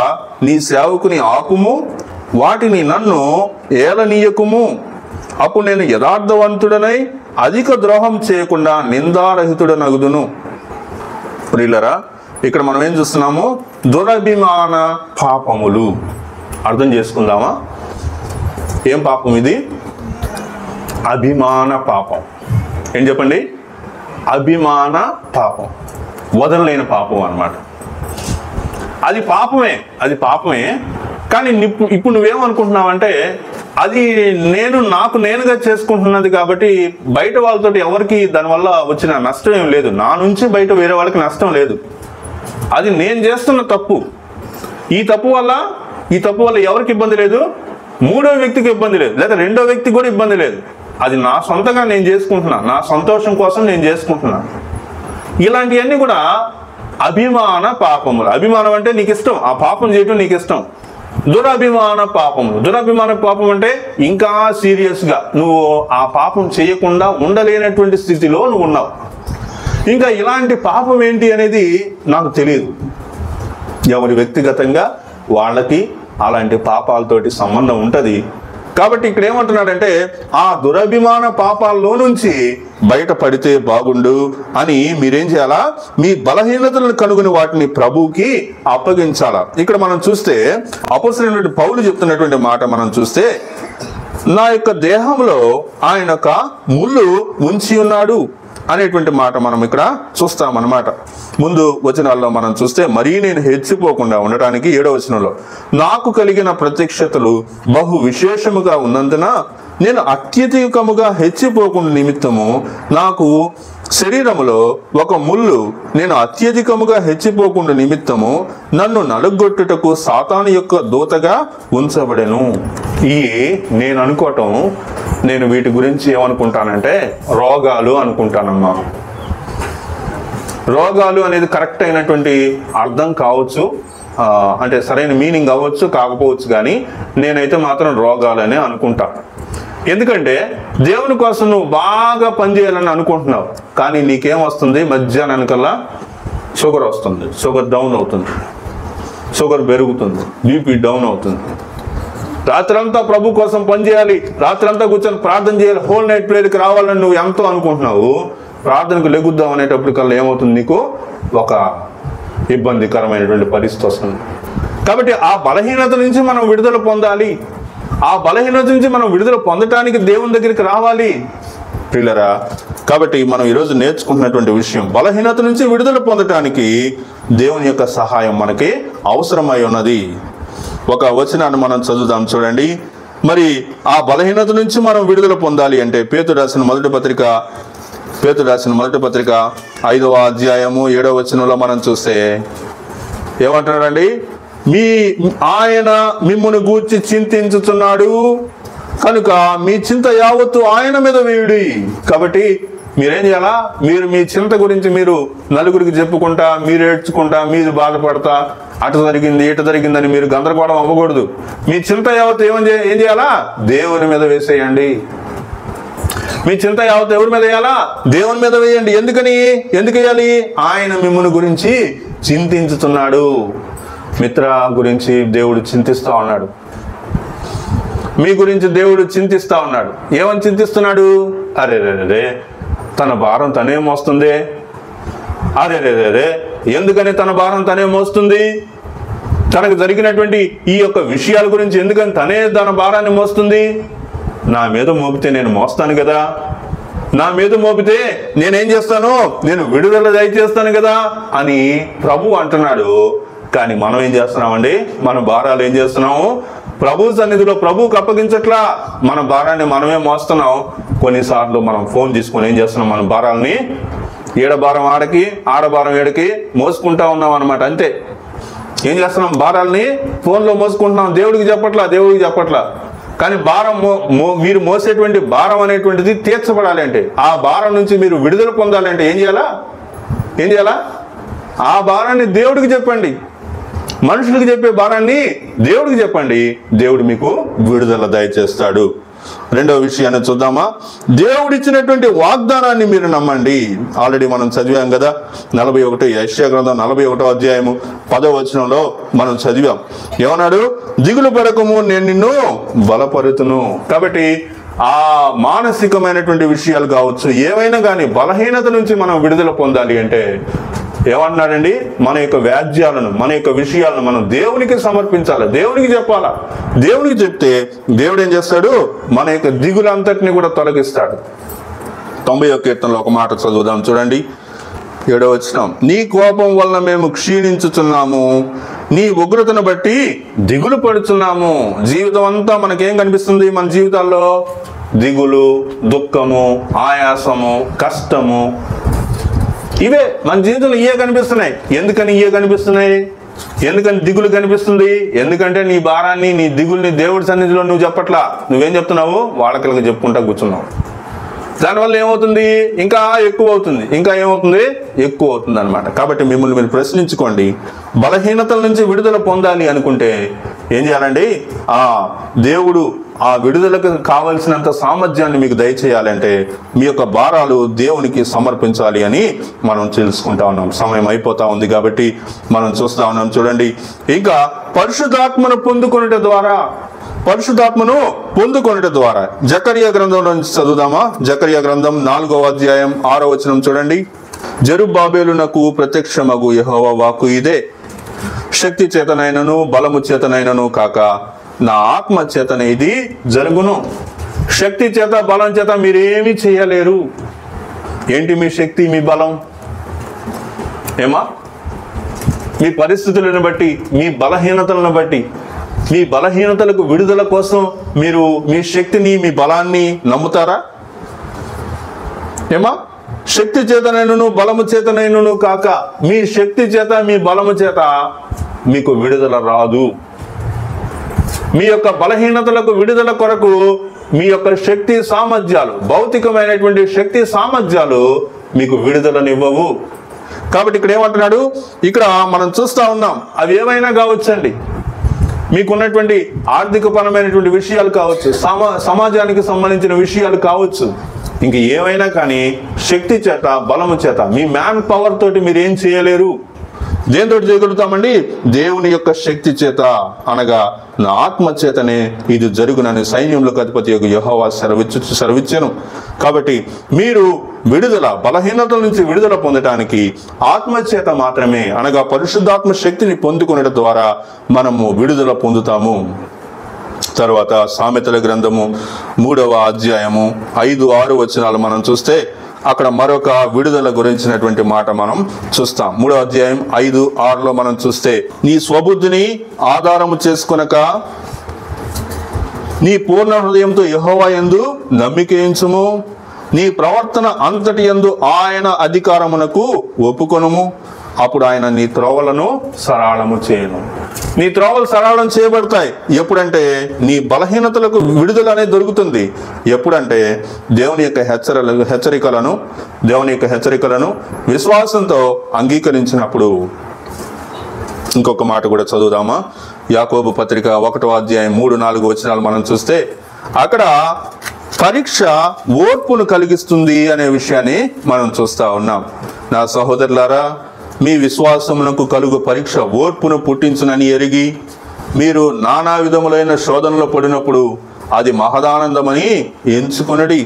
నీ సేవకుని ఆపుము, వాటిని నన్ను ఏలనీయకుము. అప్పుడు నేను యథార్థవంతుడనై అధిక ద్రోహం చేయకుండా నిందారహితుడనగుదును. ప్రియులరా, ఇక్కడ మనం ఏం చూస్తున్నాము? దురభిమాన పాపములు. అర్థం చేసుకుందామా? ఏం పాపం ఇది? అభిమాన పాపం. ఏం చెప్పండి? అభిమాన పాపం, వదలలేని పాపం అన్నమాట. అది పాపమే. కానీ ఇప్పుడు నువ్వేమనుకుంటున్నావంటే అది నాకు నేనుగా చేసుకుంటున్నది కాబట్టి బయట వాళ్ళతో ఎవరికి దానివల్ల వచ్చిన నష్టం ఏం లేదు, నా నుంచి బయట వేరే వాళ్ళకి నష్టం లేదు. అది నేను చేస్తున్న తప్పు. ఈ తప్పు వల్ల ఎవరికి ఇబ్బంది లేదు? 3వ వ్యక్తికి ఇబ్బంది లేదు, లేదా 2వ వ్యక్తికి కూడా ఇబ్బంది లేదు. అది నా సొంతంగా నేను చేసుకుంటున్నా, నా సంతోషం కోసం నేను చేసుకుంటున్నా. ఇలాంటివన్నీ కూడా అభిమాన పాపములు. అభిమానం అంటే నీకు ఇష్టం, ఆ పాపం చేయటం నీకు ఇష్టం. దురభిమాన పాపం అంటే ఇంకా సీరియస్గా నువ్వు ఆ పాపం చేయకుండా ఉండలేనటువంటి స్థితిలో నువ్వు ఉన్నావు. ఇంకా ఇలాంటి పాపం ఏంటి అనేది నాకు తెలియదు. ఎవరి వ్యక్తిగతంగా వాళ్ళకి అలాంటి పాపాలతోటి సంబంధం ఉంటుంది. కాబట్టి ఇక్కడ ఏమంటున్నాడంటే ఆ దురభిమాన పాపాల్లో నుంచి బయటపడితే బాగుండు అని మీరేం చేయాలా? మీ బలహీనతలను కనుగొని వాటిని ప్రభువుకి అప్పగించాలా. ఇక్కడ మనం చూస్తే అపోస్తలుడైన పౌలు చెప్తున్నటువంటి మాట మనం చూస్తే, నా యొక్క దేహంలో ఆయన ఒక ముళ్ళు ఉంచి ఉన్నాడు, అనేటువంటి మాట మనం ఇక్కడ చూస్తామన్నమాట. ముందు వచనాల్లో మనం చూస్తే, మరీ నేను హెచ్చిపోకుండా ఉండటానికి 7వ వచనంలో, నాకు కలిగిన ప్రత్యక్షతలు బహు విశేషముగా ఉన్నందున నేను అత్యధికముగా హెచ్చిపోకుండా నిమిత్తము నాకు శరీరములో ఒక ముళ్ళు నేను అత్యధికముగా హెచ్చిపోకుండా నిమిత్తము నన్ను నలుగొట్టుటకు సాతాను యొక్క దూతగా ఉంచబడెను. ఈ నేను అనుకోవటం, నేను వీటి గురించి ఏమనుకుంటానంటే రోగాలు అనుకుంటానమ్మా. రోగాలు అనేది కరెక్ట్ అయినటువంటి అర్థం కావచ్చు, అంటే సరైన మీనింగ్ అవ్వచ్చు కాకపోవచ్చు, కానీ నేనైతే మాత్రం రోగాలనే అనుకుంటా. ఎందుకంటే దేవుని కోసం నువ్వు బాగా పనిచేయాలని అనుకుంటున్నావు, కానీ నీకేం వస్తుంది? మధ్యాహ్నానికల్లా షుగర్ వస్తుంది, షుగర్ డౌన్ అవుతుంది, షుగర్ పెరుగుతుంది, బీపీ డౌన్ అవుతుంది. రాత్రంతా ప్రభు కోసం పనిచేయాలి, రాత్రంతా కూర్చొని ప్రార్థన చేయాలి, హోల్ నైట్ ప్రేయర్కి రావాలని నువ్వు ఎంతో అనుకుంటున్నావు. ప్రార్థనకు లెగుద్దాం అనేటప్పటికల్లా ఏమవుతుంది? నీకు ఒక ఇబ్బందికరమైనటువంటి పరిస్థితి వస్తుంది. కాబట్టి ఆ బలహీనత నుంచి మనం విడుదల పొందాలి. ఆ బలహీనత నుంచి మనం విడుదల పొందటానికి దేవుని దగ్గరికి రావాలి పిల్లరా. కాబట్టి మనం ఈరోజు నేర్చుకుంటున్నటువంటి విషయం, బలహీనత నుంచి విడుదల పొందటానికి దేవుని యొక్క సహాయం మనకి అవసరమై ఉన్నది. ఒక వచనాన్ని మనం చదువుదాం చూడండి. మరి ఆ బలహీనత నుంచి మనం విడుదల పొందాలి అంటే పేతురు రాసిన మొదటి పత్రిక 5వ అధ్యాయము 7వ వచనంలో మనం చూస్తే ఏమంటున్నాడండి? ఆయన మిమ్మును గూర్చి చింతించుచున్నాడు కనుక మీ చింత యావత్తు ఆయన మీద వేయుడి. కాబట్టి మీరేం చేయాలా? మీరు మీ చింత గురించి మీరు నలుగురికి చెప్పుకుంటా, మీరు ఏడ్చుకుంటా, మీరు బాధపడతా, అటు జరిగింది ఇటు జరిగిందని మీరు గందరగోళం అవ్వకూడదు. మీ చింత యావత్తు ఏం చేయాలా? దేవుని మీద వేసేయండి. మీ చింత యావత్తు ఎవరి మీద వేయాలా? దేవుని మీద వేయండి. ఎందుకు వేయాలి? ఆయన మిమ్ముని గురించి చింతించుతున్నాడు. మిత్ర గురించి దేవుడు చింతిస్తా ఉన్నాడు, మీ గురించి దేవుడు చింతిస్తా ఉన్నాడు. ఏమని చింతిస్తున్నాడు? అరే తన భారం తనే మోస్తుంది. అరే ఎందుకని తన భారం తనే మోస్తుంది? తనకు జరిగినటువంటి ఈ యొక్క విషయాల గురించి ఎందుకని తనే తన భారాన్ని మోస్తుంది? నా మీద మోపితే నేను మోస్తాను కదా, నా మీద మోపితే నేనేం చేస్తాను? నేను విడుదల దయచేస్తాను కదా అని ప్రభు అంటున్నాడు. కానీ మనం ఏం చేస్తున్నామండి? మన భారాలు ఏం చేస్తున్నాము? ప్రభు సన్నిధిలో ప్రభువుకి అప్పగించట్లా, మన భారాన్ని మనమే మోస్తున్నాం. కొన్నిసార్లు మనం ఫోన్ తీసుకొని ఏం చేస్తున్నాం? మన భారాలని ఏడభారం ఆడకి ఆడభారం ఏడకి మోసుకుంటా ఉన్నాం అనమాట. అంతే. ఏం చేస్తున్నాం? భారాలని ఫోన్లో మోసుకుంటున్నాం, దేవుడికి చెప్పట్లా. కానీ భారం మీరు మోసేటువంటి భారం అనేటువంటిది తీర్చబడాలి అంటే, ఆ భారం నుంచి మీరు విడుదల పొందాలి అంటే ఏం చేయాలా? ఆ భారాన్ని దేవుడికి చెప్పండి. మనుషులకు చెప్పే భారాన్ని దేవుడికి చెప్పండి. దేవుడు మీకు విడుదల దయచేస్తాడు. రెండవ విషయాన్ని చూద్దామా? దేవుడిచ్చినటువంటి వాగ్దానాన్ని మీరు నమ్మండి. ఆల్రెడీ మనం చదివాం కదా, 41 యెషయా గ్రంథం 41వ అధ్యాయము 10వ వచనంలో మనం చదివాం. ఏమన్నాడు? దిగులు పడకము, నేను నిన్ను బలపరుతును. కాబట్టి ఆ మానసికమైనటువంటి విషయాలు కావచ్చు, ఏవైనా కానీ బలహీనత నుంచి మనం విడుదల పొందాలి అంటే ఏమన్నాడండి? మన యొక్క వ్యాజ్యాలను, మన యొక్క విషయాలను మనం దేవునికి సమర్పించాలి, దేవునికి చెప్పాలా. దేవునికి చెప్తే దేవుడు ఏం చేస్తాడు? మన యొక్క దిగులంతటిని కూడా తొలగిస్తాడు. 90వ కీర్తనలో ఒక మాట చదువుదాం చూడండి, 7వ వచనం. నీ కోపం వలన మేము క్షీణించుచున్నాము, నీ ఉగ్రతను బట్టి దిగులు పడుచున్నాము. జీవితం అంతా మనకేం కనిపిస్తుంది? మన జీవితాల్లో దిగులు, దుఃఖము, ఆయాసము, కష్టము, ఇవే మన జీవితంలో ఇవే కనిపిస్తున్నాయి. ఎందుకని దిగులు కనిపిస్తుంది? ఎందుకంటే నీ భారాన్ని, నీ దిగుల్ని దేవుడి సన్నిధిలో నువ్వు చెప్పట్లా. నువ్వేం చెప్తున్నావు? వాళ్ళకి చెప్పుకుంటా కూర్చున్నావు. దానివల్ల ఏమవుతుంది? ఇంకా ఎక్కువ అవుతుంది అనమాట. కాబట్టి మిమ్మల్ని మీరు ప్రశ్నించుకోండి. బలహీనతల నుంచి విడుదల పొందాలి అనుకుంటే ఏం చేయాలండి? దేవుడు ఆ విడుదలకు కావలసినంత సామర్థ్యాన్ని మీకు దయచేయాలంటే మీ యొక్క భారాలు దేవునికి సమర్పించాలి అని మనం తెలుసుకుంటా ఉన్నాం. సమయం అయిపోతా ఉంది కాబట్టి మనం చూస్తా ఉన్నాం చూడండి. ఇంకా పరిశుద్ధాత్మను పొందుకొనుట ద్వారా జకర్యా గ్రంథం నుంచి చదువుదామా? జకర్యా గ్రంథం 4వ అధ్యాయం 6వ వచనం చూడండి. జెరుబ్బాబెలునకు ప్రత్యక్షమగు యెహోవా వాక్కు ఇదే, శక్తి చేతనైనను బలము చేతనైనను కాక నా ఆత్మ చేతన ఇది జరుగును. శక్తి చేత బలం చేత మీరేమీ చేయలేరు. ఏంటి మీ శక్తి, మీ బలం? ఏమా? మీ పరిస్థితులను బట్టి, మీ బలహీనతలను బట్టి, మీ బలహీనతలకు విడుదల కోసం మీరు మీ శక్తిని, మీ బలాన్ని నమ్ముతారా? ఏమా? శక్తి చేతనైనను బలము చేతనైనను కాక మీ శక్తి చేత, మీ బలము చేత మీకు విడుదల రాదు. మీ యొక్క బలహీనతలకు విడుదల కొరకు మీ యొక్క శక్తి సామర్థ్యాలు, భౌతికమైనటువంటి శక్తి సామర్థ్యాలు మీకు విడుదలనివ్వవు. కాబట్టి ఇక్కడ ఏమంటున్నాడు, ఇక్కడ మనం చూస్తా ఉన్నాం, అవి ఏమైనా కావచ్చండి. మీకున్నటువంటి ఆర్థికపరమైనటువంటి విషయాలు కావచ్చు, సమాజానికి సంబంధించిన విషయాలు కావచ్చు, ఇంక ఏమైనా కానీ శక్తి చేత, బలము చేత, మీ మ్యాన్ పవర్ తోటి మీరు ఏం చేయలేరు. దేంతో చేయగలుగుతామండి? దేవుని యొక్క శక్తి చేత, అనగా నా ఆత్మ చేతనే ఇది జరుగునని సైన్యములకు అధిపతి యొక్క యెహోవా సెలవిచ్చెను. కాబట్టి మీరు విడుదల, బలహీనతల నుంచి విడుదల పొందడానికి ఆత్మ చేత మాత్రమే, అనగా పరిశుద్ధాత్మ శక్తిని పొందుకునడం ద్వారా మనము విడుదల పొందుతాము. తర్వాత సామెతల గ్రంథము 3వ అధ్యాయము 5-6 వచనాలు మనం చూస్తే అక్కడ మరొక విడుదల గురించినటువంటి మాట మనం చూస్తాం. 3వ అధ్యాయం 5-6లో మనం చూస్తే, నీ స్వబుద్ధిని ఆధారము చేసుకొనక నీ పూర్ణ హృదయంతో యెహోవా యందు నమ్మికయించుము, నీ ప్రవర్తన అంతటి యందు ఆయన అధికారమునకు ఒప్పుకొనుము, అప్పుడు ఆయన నీ త్రోవలను సరళము చేయను. నీ త్రోవలు సరళం చేయబడతాయి. ఎప్పుడంటే నీ బలహీనతలకు విడుదల అనేది దొరుకుతుంది. ఎప్పుడంటే దేవుని యొక్క హెచ్చరికలను విశ్వాసంతో అంగీకరించినప్పుడు. ఇంకొక మాట కూడా చదువుదామా? యాకోబు పత్రిక 1వ అధ్యాయం 3-4 వచనాలు మనం చూస్తే అక్కడ పరీక్ష ఓర్పును కలిగిస్తుంది అనే విషయాన్ని మనం చూస్తా ఉన్నాం. నా సహోదరులారా, మీ విశ్వాసమునకు కలుగు పరీక్ష ఓర్పును పుట్టించునని ఎరిగి మీరు నానా విధములైన శోధనలో పడినప్పుడు అది మహదానందమని ఎంచుకొనడి.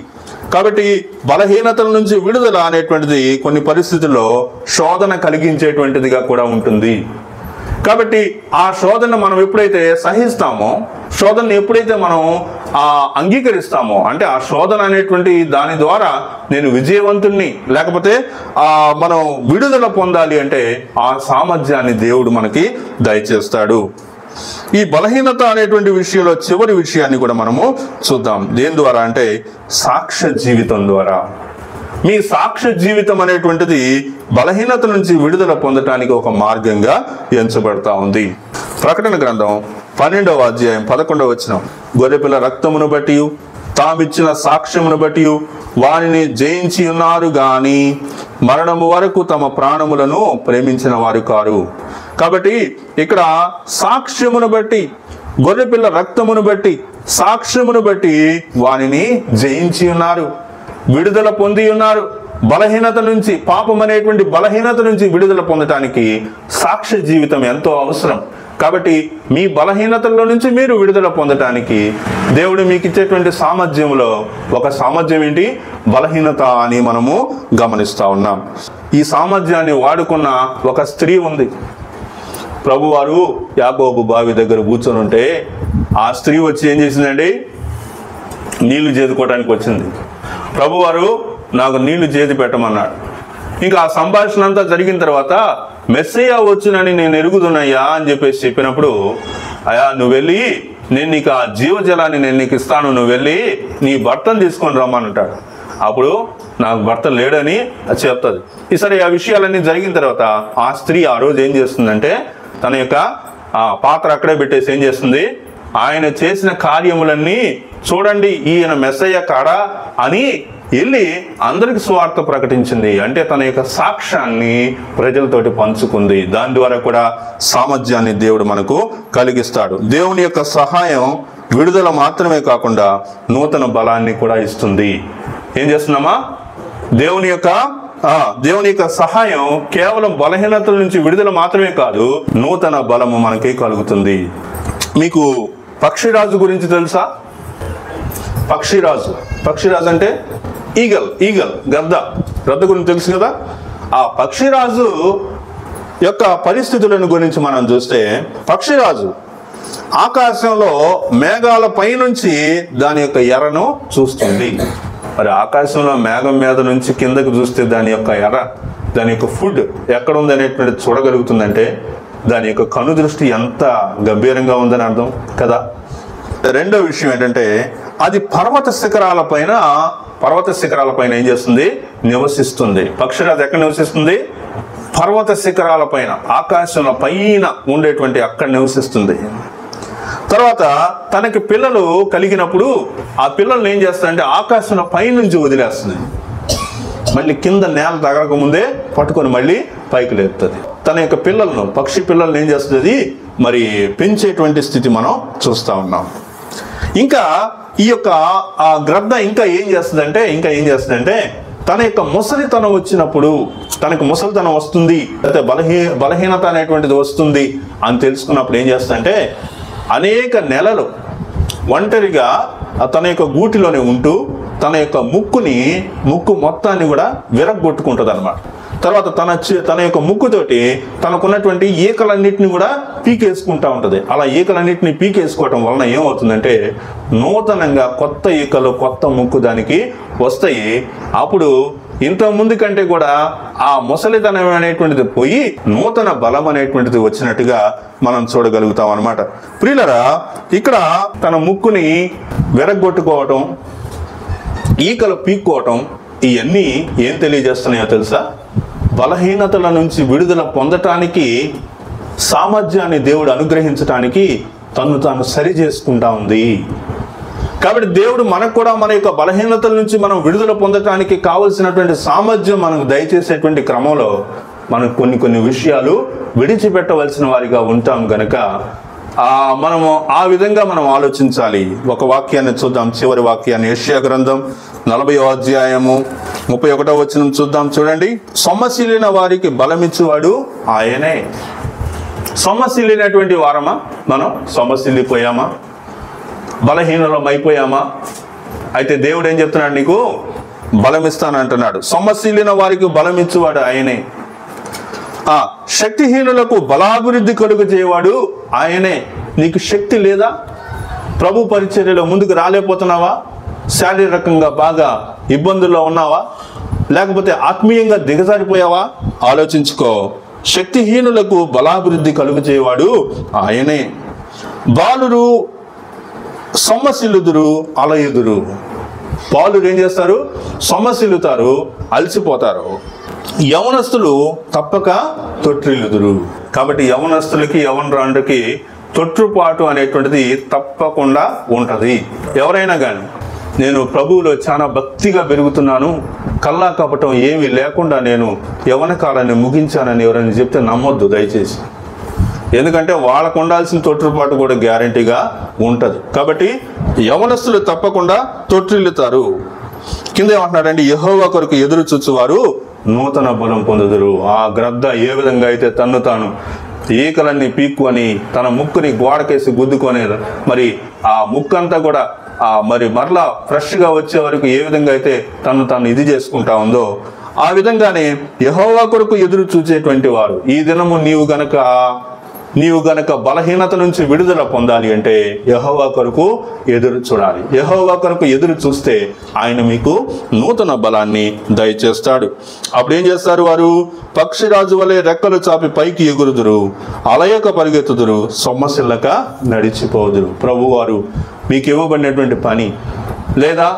కాబట్టి బలహీనతల నుంచి విడుదల అనేటువంటిది కొన్ని పరిస్థితుల్లో శోధన కలిగించేటువంటిదిగా కూడా ఉంటుంది. కాబట్టి ఆ శోధన మనం ఎప్పుడైతే సహిస్తామో, శోధనని ఎప్పుడైతే మనం అంగీకరిస్తామో, అంటే ఆ శోధన అనేటువంటి దాని ద్వారా నేను విజయవంతుణ్ణి, లేకపోతే మనం విడుదల పొందాలి అంటే ఆ సామర్థ్యాన్ని దేవుడు మనకి దయచేస్తాడు. ఈ బలహీనత అనేటువంటి విషయంలో చివరి విషయాన్ని కూడా మనము చూద్దాం. దేని ద్వారా అంటే సాక్ష్య జీవితం ద్వారా. మీ సాక్ష్య జీవితం అనేటువంటిది బలహీనత నుంచి విడుదల పొందటానికి ఒక మార్గంగా ఎంచబడతా ఉంది. ప్రకటన గ్రంథం 12వ అధ్యాయం 11వ వచనం, గొర్రెపిల్ల రక్తమును బట్టి తామిచ్చిన సాక్ష్యమును బట్టి వారిని జయించి ఉన్నారు గాని మరణము వరకు తమ ప్రాణములను ప్రేమించిన వారు కారు. కాబట్టి ఇక్కడ సాక్ష్యమును బట్టి, గొర్రెపిల్ల రక్తమును బట్టి, సాక్ష్యమును బట్టి వారిని జయించి ఉన్నారు, విడుదల పొంది ఉన్నారు. బలహీనత నుంచి, పాపం అనేటువంటి బలహీనత నుంచి విడుదల పొందటానికి సాక్ష్య జీవితం ఎంతో అవసరం. కాబట్టి మీ బలహీనతల్లో నుంచి మీరు విడుదల పొందటానికి దేవుడు మీకు ఇచ్చేటువంటి సామర్థ్యంలో ఒక సామర్థ్యం ఏంటి? బలహీనత అని మనము గమనిస్తా ఉన్నాం. ఈ సామర్థ్యాన్ని వాడుకున్న ఒక స్త్రీ ఉంది. ప్రభువారు యాకోబు బావి దగ్గర కూర్చొని ఉంటే ఆ స్త్రీ వచ్చి ఏం చేసిందండి? నీళ్లు చేదుకోవడానికి వచ్చింది. ప్రభువారు నాకు నీళ్లు చేతి పెట్టమన్నాడు. ఇంకా ఆ సంభాషణ అంతా జరిగిన తర్వాత మెస్సయ్య వచ్చునని నేను ఎరుగుదునయ్యా అని చెప్పేసి చెప్పినప్పుడు, అయ్యా నువ్వు వెళ్ళి, నేను నీకు ఆ జీవజలాన్ని నేను నీకు ఇస్తాను, నువ్వు వెళ్ళి నీ భర్తను తీసుకొని రమ్మనంటాడు. అప్పుడు నాకు భర్త లేడని చెప్తుంది. ఈసారి ఆ విషయాలన్నీ జరిగిన తర్వాత ఆ స్త్రీ ఆ రోజు ఏం చేస్తుందంటే తన యొక్క పాత్ర అక్కడే పెట్టేసి ఏం చేస్తుంది? ఆయన చేసిన కార్యములన్నీ చూడండి, ఈయన మెస్సయ్య కాడా అని వెళ్ళి అందరికి సువార్త ప్రకటించింది. అంటే తన యొక్క సాక్ష్యాన్ని ప్రజలతోటి పంచుకుంది. దాని ద్వారా కూడా సామర్థ్యాన్ని దేవుడు మనకు కలిగిస్తాడు. దేవుని యొక్క సహాయం విడుదల మాత్రమే కాకుండా నూతన బలాన్ని కూడా ఇస్తుంది. ఏం చేస్తున్నామా? దేవుని యొక్క సహాయం కేవలం బలహీనతల నుంచి విడుదల మాత్రమే కాదు, నూతన బలము మనకి కలుగుతుంది. మీకు పక్షిరాజు గురించి తెలుసా? పక్షిరాజు అంటే ఈగల్, గద్ద గురించి తెలుసు కదా. ఆ పక్షిరాజు యొక్క పరిస్థితులను గురించి మనం చూస్తే, పక్షిరాజు ఆకాశంలో మేఘాల పై నుంచి దాని యొక్క ఎరను చూస్తుంది. మరి ఆకాశంలో మేఘం మీద నుంచి కిందకు చూస్తే దాని యొక్క దాని యొక్క ఫుడ్ ఎక్కడ ఉంది అనేటువంటిది చూడగలుగుతుందంటే దాని యొక్క కనుదృష్టి ఎంత గంభీరంగా ఉందని అర్థం కదా. రెండో విషయం ఏంటంటే అది పర్వత శిఖరాలపైన ఏం చేస్తుంది? నివసిస్తుంది. పక్షిరాజు ఎక్కడ నివసిస్తుంది? పర్వత శిఖరాలపైన, ఆకాశంలో పైన ఉండేటువంటి అక్కడ నివసిస్తుంది. తర్వాత తనకి పిల్లలు కలిగినప్పుడు ఆ పిల్లల్ని ఏం చేస్తారంటే ఆకాశంలో పైనుంచి వదిలేస్తుంది. మళ్ళీ కింద నేల తగలక ముందే పట్టుకొని మళ్ళీ పైకి లేపుతుంది. తన యొక్క పిల్లలను, పక్షి పిల్లలను ఏం చేస్తుంది? మరి పెంచేటువంటి స్థితి మనం చూస్తూ ఉన్నాం. ఇంకా ఈ యొక్క ఆ గ్రద్ద ఇంకా ఏం చేస్తుందంటే తన యొక్క ముసలితనం వచ్చినప్పుడు, తనకు ముసలితనం వస్తుంది, లేకపోతే బలహీనత అనేటువంటిది వస్తుంది అని తెలుసుకున్నప్పుడు ఏం చేస్తుందంటే అనేక నెలలు ఒంటరిగా తన యొక్క గూటిలోనే ఉంటూ తన యొక్క ముక్కు మొత్తాన్ని కూడా విరగ్గొట్టుకుంటుంది అనమాట. తర్వాత తన యొక్క ముక్కుతోటి తనకున్నటువంటి ఈకలన్నిటిని కూడా పీకేసుకుంటా ఉంటుంది. అలా ఈకలన్నిటిని పీకేసుకోవటం వలన ఏమవుతుందంటే నూతనంగా కొత్త ఈకలు, కొత్త ముక్కు దానికి వస్తాయి. అప్పుడు ఇంత ముందు కంటే కూడా ఆ ముసలితనం అనేటువంటిది పోయి నూతన బలం అనేటువంటిది వచ్చినట్టుగా మనం చూడగలుగుతాం అన్నమాట. ప్రియులరా, ఇక్కడ తన ముక్కుని విరగ్గొట్టుకోవటం, ఈకలు పీక్కోవటం, ఇవన్నీ ఏం తెలియజేస్తున్నాయో తెలుసా? బలహీనతల నుంచి విడుదల పొందటానికి, సామర్థ్యాన్ని దేవుడు అనుగ్రహించటానికి తను తాను సరి చేసుకుంటా ఉంది. కాబట్టి దేవుడు మనకు కూడా మన యొక్క బలహీనతల నుంచి మనం విడుదల పొందటానికి కావలసినటువంటి సామర్థ్యం మనకు దయచేసేటువంటి క్రమంలో మనం కొన్ని విషయాలు విడిచిపెట్టవలసిన వారిగా ఉంటాం గనక మనము ఆ విధంగా మనం ఆలోచించాలి. ఒక వాక్యాన్ని చూద్దాం, చివరి వాక్యాన్ని, యెషయా గ్రంథం 40వ అధ్యాయము 31వ వచనం చూద్దాం. చూడండి, సొమ్మసిల్లిన వారికి బలమిచ్చువాడు ఆయనే. సొమ్మసిల్లినటువంటి వారమా మనం? సొమ్మసిల్లిపోయామా? బలహీనలం అయిపోయామా? అయితే దేవుడు ఏం చెప్తున్నాడు? నీకు బలమిస్తానంటున్నాడు. సొమ్మసిల్లిన వారికి బలమిచ్చువాడు ఆయనే. శక్తిహీనులకు బలాభివృద్ధి కలుగు చేయవాడు ఆయనే. నీకు శక్తి లేదా? ప్రభు పరిచర్యలో ముందుకు రాలేకపోతున్నావా? శారీరకంగా బాగా ఇబ్బందుల్లో ఉన్నావా? లేకపోతే ఆత్మీయంగా దిగజారిపోయావా? ఆలోచించుకో. శక్తిహీనులకు బలాభివృద్ధి కలుగు చేయవాడు ఆయనే. బాలురు సొమ్మసిల్లుదురు, అలయుదురు. బాలురు ఏం చేస్తారు? సొమ్మసిల్లుతారు, అలసిపోతారు. యవనస్తులు తప్పక తొట్టిల్లుదురు. కాబట్టి యవనస్తులకి, యవనరాండ్రకి తొట్టుపాటు అనేటువంటిది తప్పకుండా ఉంటది. ఎవరైనా కానీ నేను ప్రభువులో చాలా భక్తిగా పెరుగుతున్నాను, కల్లా కపటం ఏమీ లేకుండా నేను యవన కాలాన్ని ముగించానని ఎవరైనా చెప్తే నమ్మొద్దు దయచేసి. ఎందుకంటే వాళ్ళకు ఉండాల్సిన తొట్టుపాటు కూడా గ్యారంటీగా ఉంటది. కాబట్టి యవనస్తులు తప్పకుండా తొట్టిల్లుతారు. కింద ఏమంటున్నాడండి? యెహోవా కొరకు ఎదురు చూచువారు నూతన బలం పొందుదురు. ఆ గ్రద్ద ఏ విధంగా అయితే తన్ను తాను ఈకలన్నీ పీక్కొని తన ముక్కుని గోడకేసి గుద్దుకొని మరి ఆ ముక్కంతా కూడా మరి మరలా ఫ్రెష్గా వచ్చే వరకు ఏ విధంగా అయితే తను ఇది చేసుకుంటా ఉందో ఆ విధంగానే యెహోవా కొరకు ఎదురు చూచేటువంటి వారు, ఈ దినము నీవు గనక బలహీనత నుంచి విడుదల పొందాలి అంటే యెహోవా కొరకు ఎదురు చూడాలి. యెహోవా కొరకు ఎదురు చూస్తే ఆయన మీకు నూతన బలాన్ని దయచేస్తాడు. అప్పుడు ఏం చేస్తారు వారు? పక్షిరాజు వలె రెక్కలు చాపి పైకి ఎగురుదురు, అలయక పరిగెత్తుదురు, సొమ్మసిల్లక నడిచిపోదురు. ప్రభు వారు మీకు ఇవ్వబడినటువంటి పని లేదా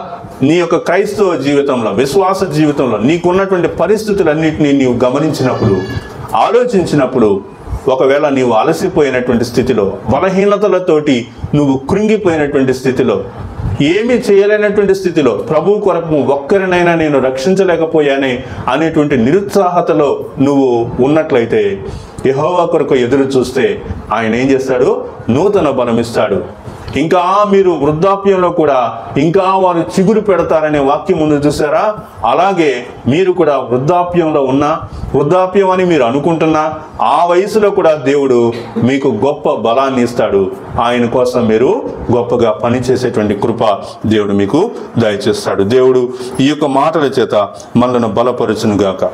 నీ యొక్క క్రైస్తవ జీవితంలో, విశ్వాస జీవితంలో నీకున్నటువంటి పరిస్థితులన్నింటినీ నీవు గమనించినప్పుడు, ఆలోచించినప్పుడు, ఒకవేళ నీవు అలసిపోయినటువంటి స్థితిలో, బలహీనతలతోటి నువ్వు కృంగిపోయినటువంటి స్థితిలో, ఏమీ చేయలేనటువంటి స్థితిలో, ప్రభు కొరకు ఒక్కరినైనా నేను రక్షించలేకపోయానే అనేటువంటి నిరుత్సాహతలో నువ్వు ఉన్నట్లయితే యెహోవా కొరకు ఎదురు చూస్తే ఆయన ఏం చేస్తాడు? నూతన బలం ఇస్తాడు. ఇంకా మీరు వృద్ధాప్యంలో కూడా ఇంకా వారు చిగురు పెడతారనే వాక్యం ముందు చూసారా? అలాగే మీరు కూడా వృద్ధాప్యంలో ఉన్నా, వృద్ధాప్యం అని మీరు అనుకుంటున్నా, ఆ వయసులో కూడా దేవుడు మీకు గొప్ప బలాన్ని ఇస్తాడు. ఆయన కోసం మీరు గొప్పగా పనిచేసేటువంటి కృప దేవుడు మీకు దయచేస్తాడు. దేవుడు ఈ యొక్క మాటల చేత మనలను బలపరచును గాక.